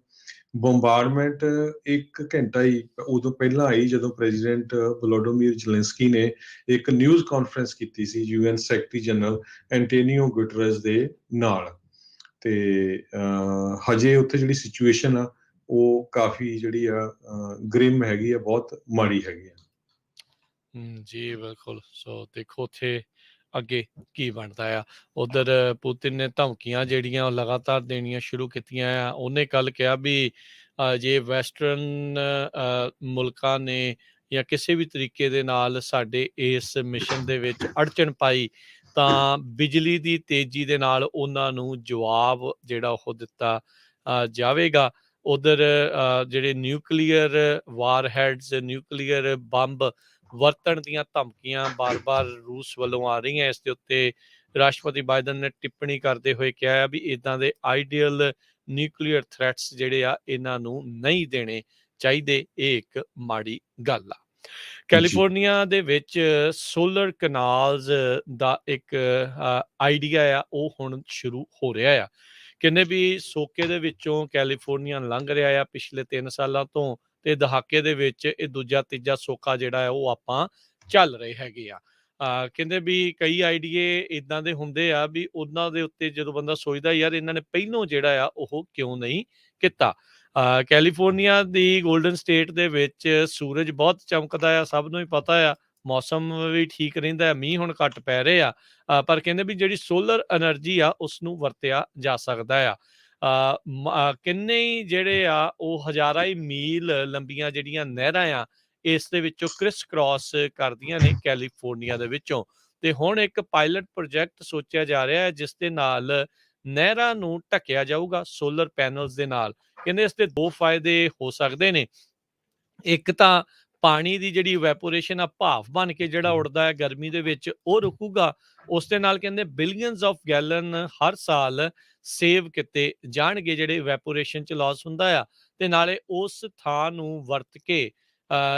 ਬੰਬਾਰਡਮੈਂਟ 1 ਘੰਟਾ ਹੀ ਉਦੋਂ ਪਹਿਲਾਂ ਆਈ ਜਦੋਂ ਪ੍ਰੈਜ਼ੀਡੈਂਟ ਵਲੋਡੀਮੀਰ ਜ਼ੈਲੈਂਸਕੀ ਨੇ ਇੱਕ ਨਿਊਜ਼ ਕਾਨਫਰੰਸ ਕੀਤੀ ਸੀ UN ਸੈਕਟਰੀ ਜਨਰਲ ਐਂਟੋਨੀਓ ਗੁਟਰਸ ਦੇ ਨਾਲ। ਤੇ ਹਜੇ ਉੱਥੇ ਜਿਹੜੀ ਸਿਚੁਏਸ਼ਨ ਆ ਉਹ ਕਾਫੀ ਜਿਹੜੀ ਆ ਗ੍ਰਿਮ ਹੈਗੀ ਆ, ਬਹੁਤ ਮਾੜੀ ਹੈਗੀ ਆ। ਜੀ ਬਿਲਕੁਲ। ਸੋ ਦੇਖੋ ਉੱਥੇ ਅੱਗੇ ਕੀ ਬਣਦਾ ਆ। ਉਧਰ ਪੁਤਿਨ ਨੇ ਧਮਕੀਆਂ ਜਿਹੜੀਆਂ ਉਹ ਲਗਾਤਾਰ ਦੇਣੀਆਂ ਸ਼ੁਰੂ ਕੀਤੀਆਂ ਆ। ਉਹਨੇ ਕੱਲ ਕਿਹਾ ਵੀ ਜੇ ਵੈਸਟਰਨ ਮੁਲਕਾਂ ਨੇ ਜਾਂ ਕਿਸੇ ਵੀ ਤਰੀਕੇ ਦੇ ਨਾਲ ਸਾਡੇ ਇਸ ਮਿਸ਼ਨ ਦੇ ਵਿੱਚ ਅੜਚਣ ਪਾਈ ਤਾਂ ਬਿਜਲੀ ਦੀ ਤੇਜ਼ੀ ਦੇ ਨਾਲ ਉਹਨਾਂ ਨੂੰ ਜਵਾਬ ਜਿਹੜਾ ਉਹ ਦਿੱਤਾ ਜਾਵੇਗਾ। ਉਧਰ ਜਿਹੜੇ ਨਿਊਕਲੀਅਰ ਵਾਰਹੈਡਸ, ਨਿਊਕਲੀਅਰ ਬੰਬ ਵਰਤਣ ਦੀਆਂ ਧਮਕੀਆਂ ਬਾਰ-ਬਾਰ ਰੂਸ ਵੱਲੋਂ ਆ ਰਹੀਆਂ। ਇਸ ਦੇ ਉੱਤੇ ਰਾਸ਼ਟਰਪਤੀ ਬਾਈਡਨ ਨੇ ਟਿੱਪਣੀ ਕਰਦੇ ਹੋਏ ਕਿਹਾ ਵੀ ਇੱਦਾਂ ਦੇ ਆਈਡੀਅਲ ਨਿਊਕਲੀਅਰ ਥ੍ਰੈਟਸ ਜਿਹੜੇ ਆ ਇਹਨਾਂ ਨੂੰ ਨਹੀਂ ਦੇਣੇ ਚਾਹੀਦੇ। ਇਹ ਇੱਕ ਮਾੜੀ ਗੱਲ ਆ। ਕੈਲੀਫੋਰਨੀਆ ਦੇ ਵਿੱਚ ਸੋਲਰ ਕਨਾਲਸ ਦਾ ਇੱਕ ਆਈਡੀਆ ਆ ਉਹ ਹੁਣ ਸ਼ੁਰੂ ਹੋ ਰਿਹਾ ਆ। ਕਹਿੰਦੇ ਵੀ ਸੋਕੇ ਦੇ ਵਿੱਚੋਂ ਕੈਲੀਫੋਰਨੀਆ ਲੰਘ ਰਿਹਾ ਆ ਪਿਛਲੇ 3 ਸਾਲਾਂ ਤੋਂ ਤੇ ਦਹਾਕੇ ਦੇ ਵਿੱਚ ਇਹ ਦੂਜਾ ਤੀਜਾ ਸੋਕਾ ਜਿਹੜਾ ਹੈ ਉਹ ਆਪਾਂ ਚੱਲ ਰਹੇ ਹੈਗੇ ਆ। ਕਹਿੰਦੇ ਵੀ ਕਈ ਆਈਡੀਏ ਇਦਾਂ ਦੇ ਹੁੰਦੇ ਆ ਵੀ ਉਹਨਾਂ ਦੇ ਉੱਤੇ ਜਦੋਂ ਬੰਦਾ ਸੋਚਦਾ ਯਾਰ ਇਹਨਾਂ ਨੇ ਪਹਿਲੋਂ ਜਿਹੜਾ ਆ ਉਹ ਕਿਉਂ ਨਹੀਂ ਕੀਤਾ। ਕੈਲੀਫੋਰਨੀਆ ਦੀ ਗੋਲਡਨ ਸਟੇਟ ਦੇ ਵਿੱਚ ਸੂਰਜ ਬਹੁਤ ਚਮਕਦਾ ਆ, ਸਭ ਨੂੰ ਹੀ ਪਤਾ ਆ। ਮੌਸਮ ਵੀ ਠੀਕ ਰਹਿੰਦਾ ਹੈ, ਮੀਂਹ ਹੁਣ ਘੱਟ ਪੈ ਰਹੇ ਆ, ਪਰ ਕਹਿੰਦੇ ਵੀ ਜਿਹੜੀ ਸੋਲਰ એનર્ਜੀ ਆ ਉਸ ਨੂੰ ਵਰਤਿਆ ਜਾ ਸਕਦਾ ਆ। ਕਿੰਨੇ ਹੀ ਜਿਹੜੇ ਆ ਉਹ ਹਜ਼ਾਰਾਂ ਹੀ ਮੀਲ ਲੰਬੀਆਂ ਜਿਹੜੀਆਂ ਨਹਿਰਾਂ ਆ ਇਸ ਦੇ ਵਿੱਚੋਂ ਕ੍ਰਿਸ ਕ੍ਰਾਸ ਕਰਦੀਆਂ ਨੇ ਕੈਲੀਫੋਰਨੀਆ ਦੇ ਵਿੱਚੋਂ। ਤੇ ਹੁਣ ਇੱਕ ਪਾਇਲਟ ਪ੍ਰੋਜੈਕਟ ਸੋਚਿਆ ਜਾ ਰਿਹਾ ਹੈ ਜਿਸ ਦੇ ਨਾਲ ਨਹਿਰਾਂ ਨੂੰ ਢੱਕਿਆ ਜਾਊਗਾ ਸੋਲਰ ਪੈਨਲਸ ਦੇ ਨਾਲ। ਕਹਿੰਦੇ ਇਸ ਦੇ 2 ਫਾਇਦੇ ਹੋ ਸਕਦੇ ਨੇ। ਇੱਕ ਤਾਂ ਪਾਣੀ ਦੀ ਜਿਹੜੀ ਇਵੈਪੋਰੇਸ਼ਨ ਆ, ਭਾਫ ਬਣ ਕੇ ਜਿਹੜਾ ਉੱਡਦਾ ਹੈ ਗਰਮੀ ਦੇ ਵਿੱਚ, ਉਹ ਰੁਕੂਗਾ। ਉਸ ਦੇ ਨਾਲ ਕਹਿੰਦੇ ਬਿਲੀਅਨਸ ਆਫ ਗੈਲਨ ਹਰ ਸਾਲ ਸੇਵ ਕੀਤੇ ਜਾਣਗੇ ਜਿਹੜੇ ਇਵੈਪੋਰੇਸ਼ਨ ਚ ਲਾਸ ਹੁੰਦਾ ਆ। ਤੇ ਨਾਲੇ ਉਸ ਥਾਂ ਨੂੰ ਵਰਤ ਕੇ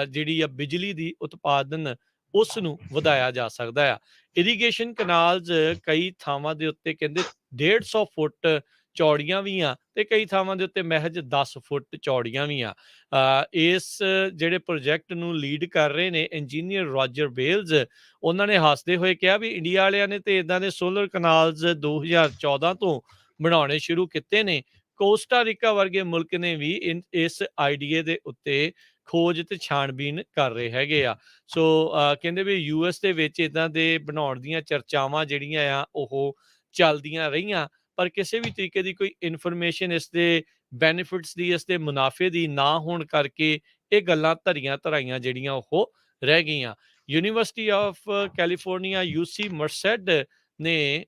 ਜਿਹੜੀ ਆ ਬਿਜਲੀ ਦੀ ਉਤਪਾਦਨ ਉਸ ਨੂੰ ਵਧਾਇਆ ਜਾ ਸਕਦਾ ਆ। ਇਰੀਗੇਸ਼ਨ ਕਨਾਲਸ ਕਈ ਥਾਵਾਂ ਦੇ ਉੱਤੇ ਕਹਿੰਦੇ 150 ਫੁੱਟ ਚੌੜੀਆਂ ਵੀ ਆ ਤੇ ਕਈ ਥਾਵਾਂ ਦੇ ਉੱਤੇ ਮਹਿਜ 10 ਫੁੱਟ ਚੌੜੀਆਂ ਵੀ ਆ। ਇਸ ਜਿਹੜੇ ਪ੍ਰੋਜੈਕਟ ਨੂੰ ਲੀਡ ਕਰ ਰਹੇ ਨੇ ਇੰਜੀਨੀਅਰ ਰੋਜਰ ਬੇਲਜ਼, ਉਹਨਾਂ ਨੇ ਹੱਸਦੇ ਹੋਏ ਕਿਹਾ ਵੀ ਇੰਡੀਆ ਵਾਲਿਆਂ ਨੇ ਤੇ ਇਦਾਂ ਦੇ ਸੋਲਰ ਕਨਾਲਸ 2014 ਤੋਂ ਬਣਾਉਣੇ ਸ਼ੁਰੂ ਕੀਤੇ ਨੇ। ਕੋਸਟਾ ਰੀਕਾ ਵਰਗੇ ਮੁਲਕ ਨੇ ਵੀ ਇਸ ਆਈਡੀਏ ਦੇ ਉੱਤੇ ਖੋਜ ਤੇ ਛਾਣਬੀਨ ਕਰ ਰਹੇ ਹੈਗੇ ਆ। ਸੋ ਕਹਿੰਦੇ ਵੀ US ਦੇ ਵਿੱਚ ਇਦਾਂ ਦੇ ਬਣਾਉਣ ਦੀਆਂ ਚਰਚਾਵਾਂ ਜਿਹੜੀਆਂ ਆ ਉਹ ਚੱਲਦੀਆਂ ਰਹੀਆਂ, ਪਰ ਕਿਸੇ ਵੀ ਤਰੀਕੇ ਦੀ ਕੋਈ ਇਨਫੋਰਮੇਸ਼ਨ ਇਸ ਦੇ ਬੈਨੀਫਿਟਸ ਦੀ, ਇਸ ਦੇ ਮੁਨਾਫੇ ਦੀ ਨਾ ਹੋਣ ਕਰਕੇ ਇਹ ਗੱਲਾਂ ਧਰੀਆਂ ਧਰਾਈਆਂ ਜਿਹੜੀਆਂ ਉਹ ਰਹਿ ਗਈਆਂ। ਯੂਨੀਵਰਸਿਟੀ ਆਫ ਕੈਲੀਫੋਰਨੀਆ UC ਮਰਸੈਡ ਨੇ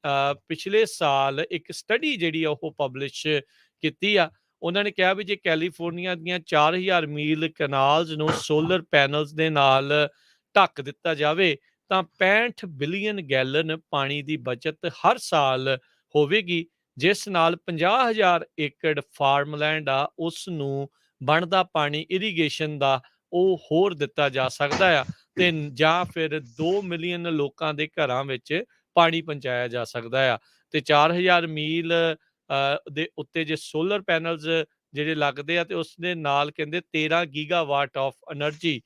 ਪਿਛਲੇ ਸਾਲ ਇੱਕ ਸਟੱਡੀ ਜਿਹੜੀ ਆ ਉਹ ਪਬਲਿਸ਼ ਕੀਤੀ ਆ। ਉਹਨਾਂ ਨੇ ਕਿਹਾ ਵੀ ਜੇ ਕੈਲੀਫੋਰਨੀਆ ਦੀਆਂ 4000 ਮੀਲ ਕਨਾਲਸ ਨੂੰ ਸੋਲਰ ਪੈਨਲਸ ਦੇ ਨਾਲ ਢੱਕ ਦਿੱਤਾ ਜਾਵੇ ਤਾਂ 65 ਬਿਲੀਅਨ ਗੈਲਨ ਪਾਣੀ ਦੀ ਬਚਤ ਹਰ ਸਾਲ ਹੋਵੇਗੀ, ਜਿਸ ਨਾਲ 50,000 ਏਕੜ ਫਾਰਮਲੈਂਡ ਆ ਉਸ ਨੂੰ ਬਣਦਾ ਪਾਣੀ ਇਰੀਗੇਸ਼ਨ ਦਾ ਉਹ ਹੋਰ ਦਿੱਤਾ ਜਾ ਸਕਦਾ ਆ, ਤੇ ਜਾਂ ਫਿਰ 2 ਮਿਲੀਅਨ ਲੋਕਾਂ ਦੇ ਘਰਾਂ ਵਿੱਚ ਪਾਣੀ ਪਹੁੰਚਾਇਆ ਜਾ ਸਕਦਾ ਆ। ਤੇ 4000 ਮੀਲ ਦੇ ਉੱਤੇ ਜੇ ਸੋਲਰ ਪੈਨਲਸ ਜਿਹੜੇ ਲੱਗਦੇ ਆ ਤੇ ਉਸ ਦੇ ਨਾਲ ਕਹਿੰਦੇ 13 ਗੀਗਾਵਾਟ ਆਫ એનર્ਜੀ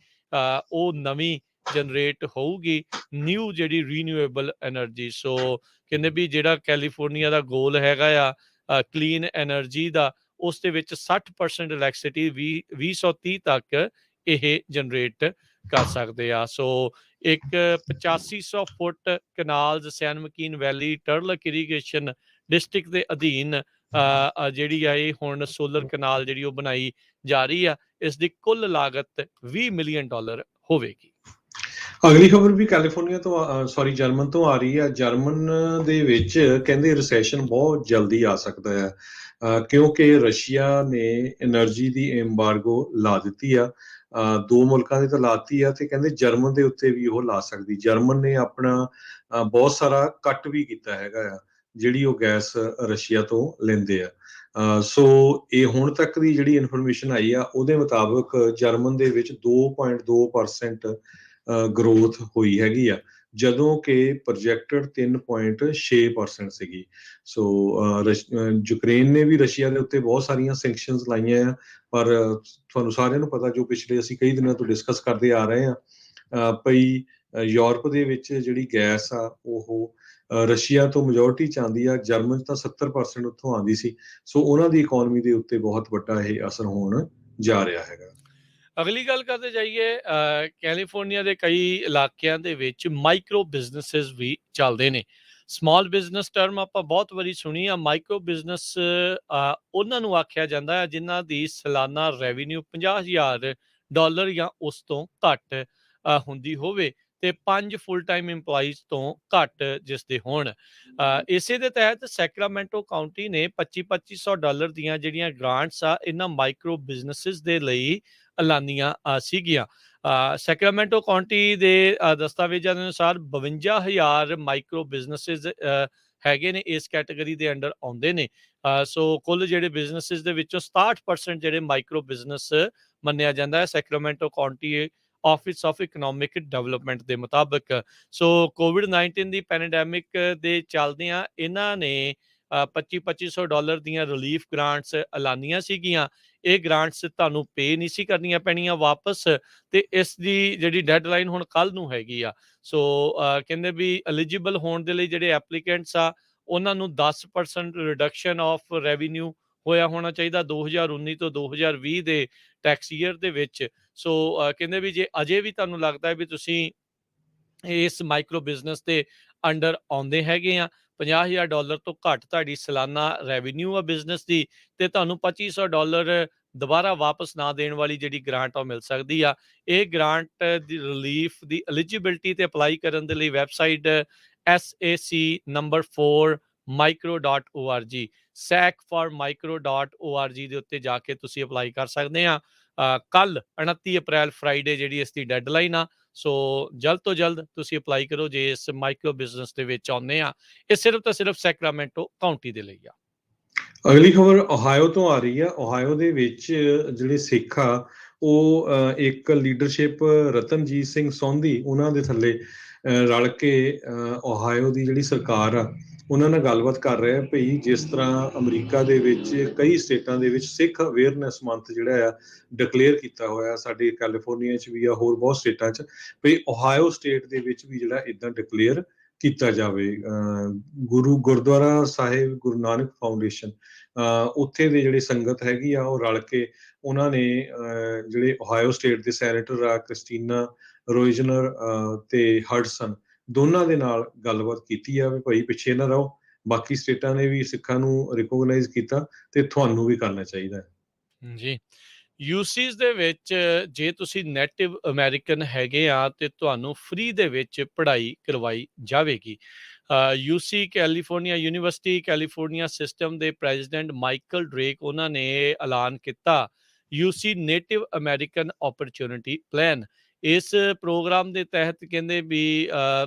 ਉਹ ਨਵੀਂ ਜਨਰੇਟ ਹੋਊਗੀ, ਨਿਊ ਜਿਹੜੀ ਰੀਨਿਊਏਬਲ એનર્ਜੀ। ਸੋ ਕਹਿੰਦੇ ਵੀ ਜਿਹੜਾ ਕੈਲੀਫੋਰਨੀਆ ਦਾ ਗੋਲ ਹੈਗਾ ਆ ਕਲੀਨ એનર્ਜੀ ਦਾ, ਉਸ ਦੇ ਵਿੱਚ 60% ਇਲੈਕਟ੍ਰਿਸਿਟੀ 2030 ਤੱਕ ਇਹ ਜਨਰੇਟ ਕਰ ਸਕਦੇ ਆ। ਸੋ ਇੱਕ 8500 ਫੁੱਟ ਕਨਾਲਸ ਸੈਨ ਮਕੀਨ ਵੈਲੀ ਟਰਲਕ ਇਰੀਗੇਸ਼ਨ ਡਿਸਟ੍ਰਿਕਟ ਦੇ ਅਧੀਨ ਜਿਹੜੀ ਆ ਇਹ ਹੁਣ ਸੋਲਰ ਕਨਾਲ ਜਿਹੜੀ ਉਹ ਬਣਾਈ ਜਾ ਰਹੀ ਆ। ਇਸ ਦੀ ਕੁੱਲ ਲਾਗਤ $20 ਮਿਲੀਅਨ ਹੋਵੇਗੀ। ਅਗਲੀ ਖਬਰ ਵੀ ਕੈਲੀਫੋਰਨੀਆ ਤੋਂ ਜਰਮਨ ਤੋਂ ਆ ਰਹੀ ਹੈ। ਜਰਮਨ ਦੇ ਵਿੱਚ ਕਹਿੰਦੇ ਰਿਸੈਸ਼ਨ ਬਹੁਤ ਜਲਦੀ ਆ ਸਕਦਾ ਹੈ ਕਿਉਂਕਿ ਰਸ਼ੀਆ ਨੇ એનર્ਜੀ ਦੀ ਐਮਬਾਰਗੋ ਲਾ ਦਿੱਤੀ ਆ। ਦੋ ਮੁਲਕਾਂ ਦੇ ਤਾਂ ਲਾਤੀ ਆ ਤੇ ਕਹਿੰਦੇ ਜਰਮਨ ਦੇ ਉੱਤੇ ਵੀ ਉਹ ਲਾ ਸਕਦੀ। ਜਰਮਨ ਨੇ ਆਪਣਾ ਬਹੁਤ ਸਾਰਾ ਕੱਟ ਵੀ ਕੀਤਾ ਹੈਗਾ ਆ ਜਿਹੜੀ ਉਹ ਗੈਸ ਰਸ਼ੀਆ ਤੋਂ ਲੈਂਦੇ ਆ। ਸੋ ਇਹ ਹੁਣ ਤੱਕ ਦੀ ਜਿਹੜੀ ਇਨਫੋਰਮੇਸ਼ਨ ਆਈ ਆ ਉਹਦੇ ਮੁਤਾਬਕ ਜਰਮਨ ਦੇ ਵਿੱਚ 2.2% ਗਰੋਥ ਹੋਈ ਹੈਗੀ ਆ, ਜਦੋਂ ਕਿ ਪ੍ਰੋਜੈਕਟਡ 3.6% ਸੀਗੀ। ਸੋ ਯੂਕਰੇਨ ਨੇ ਵੀ ਰਸ਼ੀਆ ਦੇ ਉੱਤੇ ਬਹੁਤ ਸਾਰੀਆਂ ਸੈਂਕਸ਼ਨਸ ਲਾਈਆਂ ਆ, ਪਰ ਤੁਹਾਨੂੰ ਸਾਰਿਆਂ ਨੂੰ ਪਤਾ ਜੋ ਪਿਛਲੇ ਅਸੀਂ ਕਈ ਦਿਨਾਂ ਤੋਂ ਡਿਸਕਸ ਕਰਦੇ ਆ ਰਹੇ ਆ ਪਈ ਯੂਰਪ ਦੇ ਵਿੱਚ ਜਿਹੜੀ ਗੈਸ ਆ ਉਹ ਰਸ਼ੀਆ ਤੋਂ ਮੈਜੋਰਟੀ ਚ ਆਉਂਦੀ ਆ, ਜਰਮਨ 'ਚ ਤਾਂ 70% ਉੱਥੋਂ ਆਉਂਦੀ ਸੀ। ਸੋ ਉਹਨਾਂ ਦੀ ਇਕਨੋਮੀ ਦੇ ਉੱਤੇ ਬਹੁਤ ਵੱਡਾ ਇਹ ਅਸਰ ਹੋਣ ਜਾ ਰਿਹਾ ਹੈਗਾ। ਅਗਲੀ ਗੱਲ ਕਰਦੇ ਜਾਈਏ, ਕੈਲੀਫੋਰਨੀਆ ਦੇ ਕਈ ਇਲਾਕਿਆਂ ਦੇ ਵਿੱਚ ਮਾਈਕਰੋ ਬਿਜ਼ਨੈਸਿਸ ਵੀ ਚੱਲਦੇ ਨੇ। ਸਮਾਲ ਬਿਜ਼ਨਸ ਟਰਮ ਆਪਾਂ ਬਹੁਤ ਵਾਰੀ ਸੁਣੀ ਆ। ਮਾਈਕਰੋ ਬਿਜ਼ਨਸ ਉਹਨਾਂ ਨੂੰ ਆਖਿਆ ਜਾਂਦਾ ਹੈ ਜਿਨ੍ਹਾਂ ਦੀ ਸਾਲਾਨਾ ਰੈਵਨਿਊ $50,000 ਜਾਂ ਉਸ ਤੋਂ ਘੱਟ ਹੁੰਦੀ ਹੋਵੇ ਤੇ 5 ਫੁੱਲ ਟਾਈਮ EMPLOYEES ਤੋਂ ਘੱਟ ਜਿਸ ਦੇ ਹੋਣ। ਇਸੇ ਦੇ ਤਹਿਤ ਸੈਕਰਾਮੈਂਟੋ ਕਾਉਂਟੀ ਨੇ $2,500 ਦੀਆਂ ਜਿਹੜੀਆਂ ਗ੍ਰਾਂਟਸ ਆ ਇਹਨਾਂ ਮਾਈਕਰੋ ਬਿਜ਼ਨੈਸਿਸ ਦੇ ਲਈ ਐਲਾਨੀਆਂ ਸੀਗੀਆਂ। ਸੈਕਰਾਮੈਂਟੋ ਕਾਉਂਟੀ ਦੇ ਦਸਤਾਵੇਜ਼ਾਂ ਦੇ ਅਨੁਸਾਰ 52,000 ਮਾਈਕਰੋ ਬਿਜ਼ਨੈਸਿਸ ਹੈਗੇ ਨੇ, ਇਸ ਕੈਟਾਗਰੀ ਦੇ ਅੰਡਰ ਆਉਂਦੇ ਨੇ। ਸੋ ਕੁੱਲ ਜਿਹੜੇ ਬਿਜ਼ਨੈਸਿਸ ਦੇ ਵਿੱਚੋਂ 67% ਜਿਹੜੇ ਮਾਈਕਰੋ ਬਿਜ਼ਨਸ ਮੰਨਿਆ ਜਾਂਦਾ ਹੈ Sacramento County office of economic development ਦੇ ਮੁਤਾਬਕ। ਸੋ COVID-19 ਦੀ ਪੈਂਡੈਮਿਕ ਦੇ ਚੱਲਦਿਆਂ ਇਹਨਾਂ ਨੇ $2,500 ਦੀਆਂ ਰਿਲੀਫ ਗ੍ਰਾਂਟਸ ਐਲਾਨੀਆਂ ਸੀਗੀਆਂ। ਇਹ ਗ੍ਰਾਂਟਸ ਤੁਹਾਨੂੰ ਪੇ ਨਹੀਂ ਸੀ ਕਰਨੀਆਂ ਪੈਣੀਆਂ ਵਾਪਸ, ਤੇ ਇਸ ਦੀ ਜਿਹੜੀ ਡੈਡਲਾਈਨ ਹੁਣ ਕੱਲ ਨੂੰ ਹੈਗੀ ਆ। ਸੋ ਕਹਿੰਦੇ ਵੀ ਐਲੀਜੀਬਲ ਹੋਣ ਦੇ ਲਈ ਜਿਹੜੇ ਐਪਲੀਕੈਂਟਸ ਆ ਉਹਨਾਂ ਨੂੰ 10% ਰਿਡਕਸ਼ਨ ਆਫ ਰੈਵਨਿਊ ਹੋਇਆ ਹੋਣਾ ਚਾਹੀਦਾ 2019 ਤੋਂ 2020 ਦੇ ਟੈਕਸ ਈਅਰ ਦੇ ਵਿੱਚ। ਸੋ ਕਹਿੰਦੇ ਵੀ ਜੇ ਅਜੇ ਵੀ ਤੁਹਾਨੂੰ ਲੱਗਦਾ ਹੈ ਵੀ ਤੁਸੀਂ ਇਸ ਮਾਈਕਰੋ ਬਿਜ਼ਨਸ ਦੇ ਅੰਡਰ ਆਉਂਦੇ ਹੈਗੇ ਆ, $50,000 ਤੋਂ ਘੱਟ ਤੁਹਾਡੀ ਸਾਲਾਨਾ ਰੈਵਨਿਊ ਆ ਬਿਜ਼ਨਸ ਦੀ, ਤੇ ਤੁਹਾਨੂੰ $2,500 ਦੁਬਾਰਾ ਵਾਪਸ ਨਾ ਦੇਣ ਵਾਲੀ ਜਿਹੜੀ ਗ੍ਰਾਂਟ ਆ ਉਹ ਮਿਲ ਸਕਦੀ ਆ। ਇਹ ਗ੍ਰਾਂਟ ਦੀ ਰਿਲੀਫ ਦੀ ਐਲੀਜੀਬਿਲਟੀ ਤੇ ਅਪਲਾਈ ਕਰਨ ਦੇ ਲਈ website SAC number 4 micro.org sac4micro.org ਦੇ ਉੱਤੇ ਜਾ ਕੇ ਤੁਸੀਂ ਅਪਲਾਈ ਕਰ ਸਕਦੇ ਆ। ਕੱਲ 29 ਅਪ੍ਰੈਲ ਫਰਾਈਡੇ ਜਿਹੜੀ ਇਸ ਦੀ ਡੈਡਲਾਈਨ ਆ। ਸੋ ਜਲਦ ਤੋਂ ਜਲਦ ਤੁਸੀਂ ਅਪਲਾਈ ਕਰੋ ਜੇ ਇਸ ਮਾਈਕਰੋ ਬਿਜ਼ਨਸ ਦੇ ਵਿੱਚ ਆਉਂਦੇ ਆ। ਇਹ ਸਿਰਫ ਤਾਂ ਸਿਰਫ ਸੈਕਰਾਮੈਂਟੋ ਕਾਉਂਟੀ ਦੇ ਲਈ ਆ। ਅਗਲੀ ਖਬਰ ਓਹਾਇਓ ਤੋਂ ਆ ਰਹੀ ਆ। ਓਹਾਇਓ ਦੇ ਵਿੱਚ ਜਿਹੜੇ ਸਿੱਖ ਆ ਉਹ ਇੱਕ ਲੀਡਰਸ਼ਿਪ ਰਤਨਜੀਤ ਸਿੰਘ ਸੌਂਧੀ ਉਹਨਾਂ ਦੇ ਥੱਲੇ ਰਲ ਕੇ ਓਹਾਇਓ ਦੀ ਜਿਹੜੀ ਸਰਕਾਰ ਆ ਉਹਨਾਂ ਨਾਲ ਗੱਲਬਾਤ ਕਰ ਰਹੇ ਆ ਭਈ ਜਿਸ ਤਰ੍ਹਾਂ ਅਮਰੀਕਾ ਦੇ ਵਿੱਚ ਕਈ ਸਟੇਟਾਂ ਦੇ ਵਿੱਚ ਸਿੱਖ ਅਵੇਅਰਨੈਸ ਮੰਥ ਜਿਹੜਾ ਆ ਡਿਕਲੇਅਰ ਕੀਤਾ ਹੋਇਆ, ਸਾਡੇ ਕੈਲੀਫੋਰਨੀਆ 'ਚ ਵੀ ਆ, ਹੋਰ ਬਹੁਤ ਸਟੇਟਾਂ 'ਚ, ਭਈ ਓਹਾਇਓ ਸਟੇਟ ਦੇ ਵਿੱਚ ਵੀ ਜਿਹੜਾ ਇੱਦਾਂ ਡਿਕਲੇਅਰ ਕੀਤਾ ਜਾਵੇ। ਗੁਰਦੁਆਰਾ ਸਾਹਿਬ ਗੁਰੂ ਨਾਨਕ ਫਾਊਂਡੇਸ਼ਨ, ਉੱਥੇ ਦੇ ਜਿਹੜੇ ਸੰਗਤ ਹੈਗੀ ਆ ਉਹ ਰਲ ਕੇ ਉਹਨਾਂ ਨੇ ਜਿਹੜੇ ਓਹਾਇਓ ਸਟੇਟ ਦੇ ਸੈਨੇਟਰ ਆ ਕ੍ਰਿਸਟੀਨਾ ਰੋਇਜ਼ਨਰ ਤੇ ਹਡਸਨ, ਦੋਨਾਂ ਦੇ ਨਾਲ ਗੱਲਬਾਤ ਕੀਤੀ ਆ ਵੀ ਭਾਈ ਪਿੱਛੇ ਨਾ ਰਹੋ, ਬਾਕੀ ਸਟੇਟਾਂ ਨੇ ਵੀ ਸਿੱਖਾਂ ਨੂੰ ਰਿਕੋਗਨਾਈਜ਼ ਕੀਤਾ ਤੇ ਤੁਹਾਨੂੰ ਵੀ ਕਰਨਾ ਚਾਹੀਦਾ ਹੈ। ਜੀ, ਯੂਸੀਜ਼ ਦੇ ਵਿੱਚ ਜੇ ਤੁਸੀਂ ਨੇਟਿਵ ਅਮਰੀਕਨ ਹੈਗੇ ਆ ਤੇ ਤੁਹਾਨੂੰ ਫ੍ਰੀ ਦੇ ਵਿੱਚ ਪੜ੍ਹਾਈ ਕਰਵਾਈ ਜਾਵੇਗੀ। UC California university California system ਦੇ ਪ੍ਰੈਜ਼ੀਡੈਂਟ ਮਾਈਕਲ ਡਰੇਕ ਉਹਨਾਂ ਨੇ ਐਲਾਨ ਕੀਤਾ UC native American opportunity plan. ਇਸ ਪ੍ਰੋਗਰਾਮ ਦੇ ਤਹਿਤ ਕਹਿੰਦੇ ਵੀ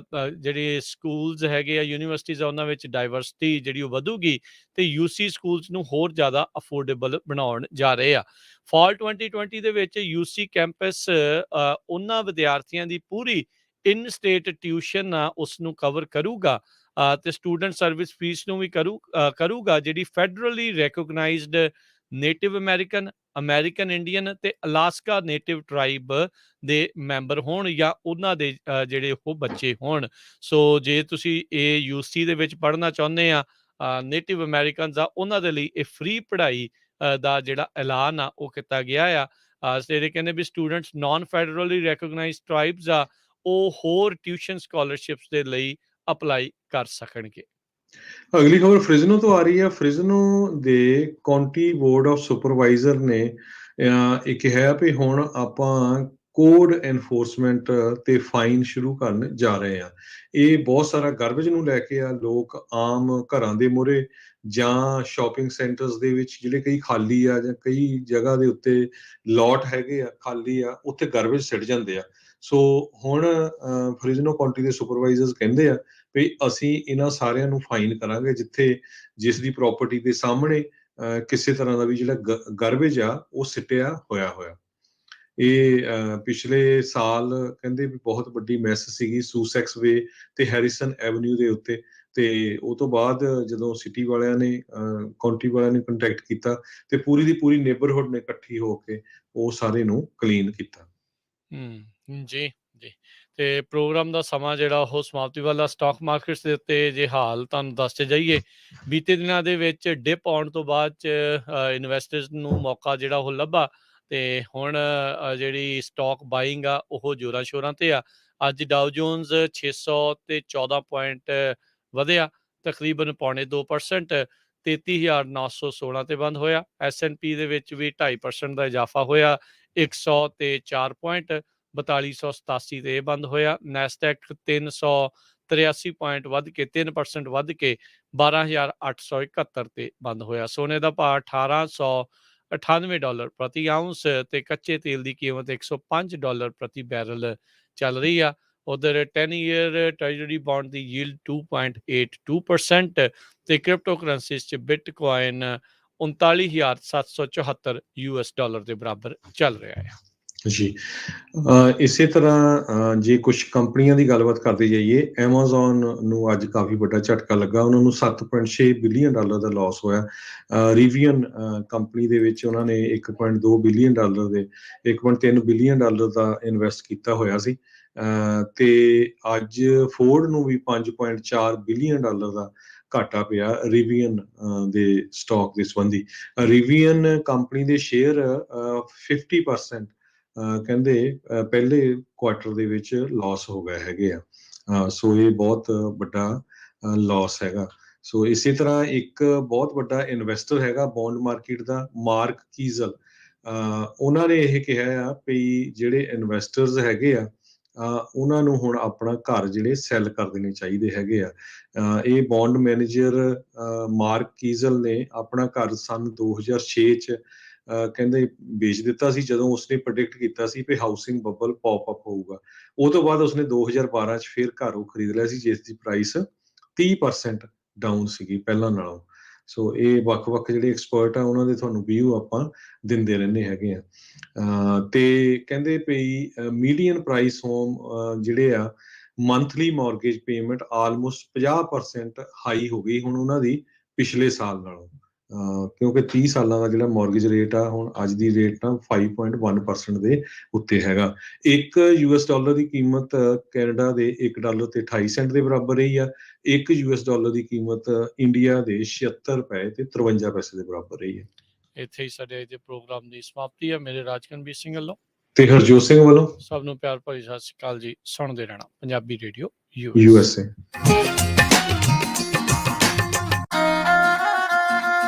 ਜਿਹੜੇ ਸਕੂਲਸ ਹੈਗੇ ਆ, ਯੂਨੀਵਰਸਿਟੀਜ਼ ਆ, ਉਹਨਾਂ ਵਿੱਚ ਡਾਇਵਰਸਿਟੀ ਜਿਹੜੀ ਉਹ ਵਧੂਗੀ ਤੇ ਯੂਸੀ ਸਕੂਲਸ ਨੂੰ ਹੋਰ ਜ਼ਿਆਦਾ ਅਫੋਰਡੇਬਲ ਬਣਾਉਣ ਜਾ ਰਹੇ ਆ। ਫਾਲ 2020 ਦੇ ਵਿੱਚ ਯੂਸੀ ਕੈਂਪਸ ਉਹਨਾਂ ਵਿਦਿਆਰਥੀਆਂ ਦੀ ਪੂਰੀ ਇਨ ਸਟੇਟ ਟਿਊਸ਼ਨ ਆ ਉਸ ਨੂੰ ਕਵਰ ਕਰੂਗਾ ਤੇ ਸਟੂਡੈਂਟ ਸਰਵਿਸ ਫੀਸ ਨੂੰ ਵੀ ਕਰੂਗਾ ਜਿਹੜੀ federally recognized native American, American Indian ਤੇ ਅਲਾਸਕਾ ਨੇਟਿਵ ਟਰਾਈਬ ਦੇ ਮੈਂਬਰ ਹੋਣ ਜਾਂ ਉਹਨਾਂ ਦੇ ਜਿਹੜੇ ਉਹ ਬੱਚੇ ਹੋਣ। ਸੋ ਜੇ ਤੁਸੀਂ ਇਹ ਯੂਸੀ ਦੇ ਵਿੱਚ ਪੜ੍ਹਨਾ ਚਾਹੁੰਦੇ ਆ ਨੇਟਿਵ ਅਮਰੀਕਨਸ ਆ, ਉਹਨਾਂ ਦੇ ਲਈ ਇਹ ਫ੍ਰੀ ਪੜ੍ਹਾਈ ਦਾ ਜਿਹੜਾ ਐਲਾਨ ਆ ਉਹ ਕੀਤਾ ਗਿਆ ਆ। ਜਿਹੜੇ ਕਹਿੰਦੇ ਵੀ ਸਟੂਡੈਂਟਸ ਨਾਨ ਫੈਡਰਲੀ ਰੈਕੋਗਨਾਈਜ਼ਡ ਟਰਾਈਬਸ ਆ ਉਹ ਹੋਰ ਟਿਊਸ਼ਨ ਸਕਾਲਰਸ਼ਿਪਸ ਦੇ ਲਈ ਅਪਲਾਈ ਕਰ ਸਕਣਗੇ। ਅਗਲੀ ਖਬਰ ਫ੍ਰਿਜ਼ਨੋ ਤੋਂ ਆ ਰਹੀ ਹੈ। ਫ੍ਰਿਜ਼ਨੋ ਦੇ ਕਾਉਂਟੀ ਬੋਰਡ ਆਫ ਸੁਪਰਵਾਈਜ਼ਰ ਨੇ ਇਹ ਕਿਹਾ ਵੀ ਹੁਣ ਆਪਾਂ ਕੋਡ ਐਨਫੋਰਸਮੈਂਟ ਤੇ ਫਾਈਨ ਸ਼ੁਰੂ ਕਰਨ ਜਾ ਰਹੇ ਆ। ਇਹ ਬਹੁਤ ਸਾਰਾ ਗਾਰਬੇਜ ਨੂੰ ਲੈ ਕੇ ਆ। ਲੋਕ ਆਮ ਘਰਾਂ ਦੇ ਮੂਹਰੇ ਜਾਂ ਸ਼ਾਪਿੰਗ ਸੈਂਟਰਸ ਦੇ ਵਿੱਚ ਜਿਹੜੇ ਕਈ ਖਾਲੀ ਆ ਜਾਂ ਕਈ ਜਗ੍ਹਾ ਦੇ ਉੱਤੇ ਲੋਟ ਹੈਗੇ ਆ ਖਾਲੀ ਆ, ਉੱਥੇ ਗਾਰਬੇਜ ਸਿੱਟ ਜਾਂਦੇ ਆ। ਸੋ ਹੁਣ ਫ੍ਰਿਜ਼ਨੋ ਕਾਉਂਟੀ ਦੇ ਸੁਪਰਵਾਈਜ਼ਰਸ ਕਹਿੰਦੇ ਆ ਵੀ ਅਸੀਂ ਇਹਨਾਂ ਸਾਰਿਆਂ ਨੂੰ ਫਾਈਨ ਕਰਾਂਗੇ ਜਿਸ ਦੀ ਪ੍ਰਾਪਰਟੀ ਦੇ ਸਾਹਮਣੇ ਕਿਸੇ ਤਰ੍ਹਾਂ ਦਾ ਵੀ ਜਿਹੜਾ ਗਾਰਬੇਜ ਆ ਉਹ ਸਿੱਟਿਆ ਹੋਇਆ। ਇਹ ਪਿਛਲੇ ਸਾਲ ਕਹਿੰਦੇ ਵੀ ਬਹੁਤ ਵੱਡੀ ਮੈਸ ਸੀਗੀ ਸੂਸੈਕਸ ਵੇ ਤੇ ਹੈਰਿਸਨ ਐਵਨਿਊ ਦੇ ਉੱਤੇ, ਤੇ ਉਹ ਤੋਂ ਬਾਅਦ ਜਦੋਂ ਸਿਟੀ ਵਾਲਿਆਂ ਨੇ ਕਾਉਂਟੀ ਵਾਲਿਆਂ ਨੇ ਕੰਟੈਕਟ ਕੀਤਾ ਤੇ ਪੂਰੀ ਦੀ ਪੂਰੀ ਨੇਬਰਹੁੱਡ ਨੇ ਇਕੱਠੀ ਹੋ ਕੇ ਉਹ ਸਾਰੇ ਨੂੰ ਕਲੀਨ ਕੀਤਾ। ਜੀ ਜੀ, ਤੇ ਪ੍ਰੋਗਰਾਮ ਦਾ ਸਮਾਂ ਜਿਹੜਾ ਉਹ ਸਮਾਪਤੀ ਵਾਲਾ। ਸਟਾਕ ਮਾਰਕੀਟਸ ਦੇ ਉੱਤੇ ਜੇ ਹਾਲ ਤੁਹਾਨੂੰ ਦੱਸਦੇ ਜਾਈਏ, ਬੀਤੇ ਦਿਨਾਂ ਦੇ ਵਿੱਚ ਡਿਪ ਆਉਣ ਤੋਂ ਬਾਅਦ ਚ ਇਨਵੈਸਟਰਸ ਨੂੰ ਮੌਕਾ ਜਿਹੜਾ ਉਹ ਲੱਭਾ ਤੇ ਹੁਣ ਜਿਹੜੀ ਸਟਾਕ ਬਾਇੰਗ ਆ ਉਹ ਜ਼ੋਰਾਂ ਸ਼ੋਰਾਂ ਤੇ ਆ। ਅੱਜ ਡਾਓ ਜੋਨਸ 614 ਪੁਆਇੰਟ ਵਧਿਆ, ਤਕਰੀਬਨ 0.25%, 33,916 ਤੇ ਬੰਦ ਹੋਇਆ। S&P ਦੇ ਵਿੱਚ ਵੀ 2.5% ਦਾ ਇਜ਼ਾਫਾ ਹੋਇਆ, 104 ਪੁਆਇੰਟ 4287 ਤੇ ਬੰਦ ਹੋਇਆ। ਨੈਸਡੈਕ 383 ਪੁਆਇੰਟ ਵੱਧ ਕੇ 3% ਵੱਧ ਕੇ 12,871 ਤੇ ਬੰਦ ਹੋਇਆ। ਸੋਨੇ ਦਾ ਭਾਅ $1,898 ਪ੍ਰਤੀ ਆਉਂਸ ਤੇ ਕੱਚੇ ਤੇਲ ਦੀ ਕੀਮਤ $105 ਪ੍ਰਤੀ ਬੈਰਲ ਚੱਲ ਰਹੀ ਆ। ਉਧਰ 10 ਈਅਰ ਟ੍ਰੈਜਰੀ ਬੌਂਡ ਦੀ ਯੀਲਡ 2.82% ਤੇ ਕ੍ਰਿਪਟੋ ਕਰੰਸੀਜ਼ 'ਚ ਬਿਟਕੋਇਨ $39,774 ਦੇ ਬਰਾਬਰ ਚੱਲ ਰਿਹਾ ਹੈ। ਜੀ, ਇਸੇ ਤਰ੍ਹਾਂ ਜੇ ਕੁਝ ਕੰਪਨੀਆਂ ਦੀ ਗੱਲਬਾਤ ਕਰਦੇ ਜਾਈਏ, ਐਮਾਜ਼ੋਨ ਨੂੰ ਅੱਜ ਕਾਫੀ ਵੱਡਾ ਝਟਕਾ ਲੱਗਾ। ਉਹਨਾਂ ਨੂੰ $7.6 ਬਿਲੀਅਨ ਦਾ ਲਾਸ ਹੋਇਆ। ਰਿਵੀਅਨ ਕੰਪਨੀ ਦੇ ਵਿੱਚ ਉਹਨਾਂ ਨੇ $1.2 ਬਿਲੀਅਨ ਦੇ $1.3 ਬਿਲੀਅਨ ਦਾ ਇਨਵੈਸਟ ਕੀਤਾ ਹੋਇਆ ਸੀ ਤੇ ਅੱਜ ਫੋਰਡ ਨੂੰ ਵੀ $5.4 ਬਿਲੀਅਨ ਦਾ ਘਾਟਾ ਪਿਆ ਰਿਵੀਅਨ ਦੇ ਸਟਾਕ ਦੇ ਸੰਬੰਧੀ। ਰਿਵੀਅਨ ਕੰਪਨੀ ਦੇ ਸ਼ੇਅਰ 50% ਕਹਿੰਦੇ ਪਹਿਲੇ ਕੁਆਟਰ ਦੇ ਵਿੱਚ ਲਾਸ ਹੋ ਗਏ ਹੈਗੇ ਆ। ਸੋ ਇਹ ਬਹੁਤ ਵੱਡਾ ਲਾਸ ਹੈਗਾ। ਸੋ ਇਸੇ ਤਰ੍ਹਾਂ ਇੱਕ ਬਹੁਤ ਵੱਡਾ ਇਨਵੈਸਟਰ ਹੈਗਾ ਬੌਂਡ ਮਾਰਕੀਟ ਦਾ, ਮਾਰਕ ਕੀਜ਼ਲ। ਉਹਨਾਂ ਨੇ ਇਹ ਕਿਹਾ ਆ ਵੀ ਜਿਹੜੇ ਇਨਵੈਸਟਰਸ ਹੈਗੇ ਆ ਉਹਨਾਂ ਨੂੰ ਹੁਣ ਆਪਣਾ ਘਰ ਜਿਹੜੇ ਸੈੱਲ ਕਰ ਦੇਣੇ ਚਾਹੀਦੇ ਹੈਗੇ ਆ। ਇਹ ਬੌਂਡ ਮੈਨੇਜਰ ਮਾਰਕ ਕੀਜ਼ਲ ਨੇ ਆਪਣਾ ਘਰ ਸੰਨ 2006 ਚ ਕਹਿੰਦੇ ਵੇਚ ਦਿੱਤਾ ਸੀ, ਜਦੋਂ ਉਸਨੇ ਪ੍ਰੈਡਿਕਟ ਕੀਤਾ ਸੀ ਵੀ ਹਾਊਸਿੰਗ ਬੱਬਲ ਪੌਪ ਅਪ ਹੋਊਗਾ। ਉਹ ਤੋਂ ਬਾਅਦ ਉਸਨੇ 2012 ਚ ਫਿਰ ਘਰ ਉਹ ਖਰੀਦ ਲਿਆ ਸੀ ਜਿਸ ਦੀ ਪ੍ਰਾਈਸ 30% ਡਾਊਨ ਸੀਗੀ ਪਹਿਲਾਂ ਨਾਲੋਂ। ਸੋ ਇਹ ਵੱਖ-ਵੱਖ ਜਿਹੜੇ ਐਕਸਪਰਟ ਆ ਉਹਨਾਂ ਦੇ ਤੁਹਾਨੂੰ ਵਿਊ ਆਪਾਂ ਦਿੰਦੇ ਰਹਿੰਦੇ ਹੈਗੇ ਆ। ਤੇ ਕਹਿੰਦੇ ਵੀ ਮੀਡੀਅਨ ਪ੍ਰਾਈਸ ਹੋਮ ਜਿਹੜੇ ਆ monthly mortgage payment almost 50% high ਹੋ ਗਈ ਹੁਣ ਉਹਨਾਂ ਦੀ ਪਿਛਲੇ ਸਾਲ ਨਾਲੋਂ, ਕਿਉਂਕਿ 30 ਸਾਲਾਂ ਦਾ ਜਿਹੜਾ ਮੌਰਗੇਜ ਰੇਟ ਆ ਹੁਣ ਅੱਜ ਦੀ ਰੇਟ ਨਾਲ 5.1% ਦੇ ਉੱਤੇ ਹੈਗਾ। ਇੱਕ $US ਦੀ ਕੀਮਤ ਕੈਨੇਡਾ ਦੇ $1 ਤੇ 28 ਸੈਂਟ ਦੇ ਬਰਾਬਰ ਰਹੀ ਆ। ਇੱਕ $US ਦੀ ਕੀਮਤ ਇੰਡੀਆ ਦੇ 76 ਰੁਪਏ ਤੇ 53 ਪੈਸੇ ਦੇ ਬਰਾਬਰ ਰਹੀ ਹੈ। ਇੱਥੇ ਹੀ ਸਾਡੇ ਅੱਜ ਦੇ ਪ੍ਰੋਗਰਾਮ ਦੀ ਸਮਾਪਤੀ ਹੈ। ਮੇਰੇ ਰਾਜਕਨਵੀਰ ਸਿੰਘ ਵੱਲੋਂ ਤੇ ਹਰਜੋਤ ਸਿੰਘ ਵੱਲੋਂ ਸਭ ਨੂੰ ਪਿਆਰ ਭਰੀ ਸਤਿ ਸ਼੍ਰੀ ਅਕਾਲ ਜੀ। ਸੁਣਦੇ ਰਹਿਣਾ ਪੰਜਾਬੀ ਰੇਡੀਓ USA।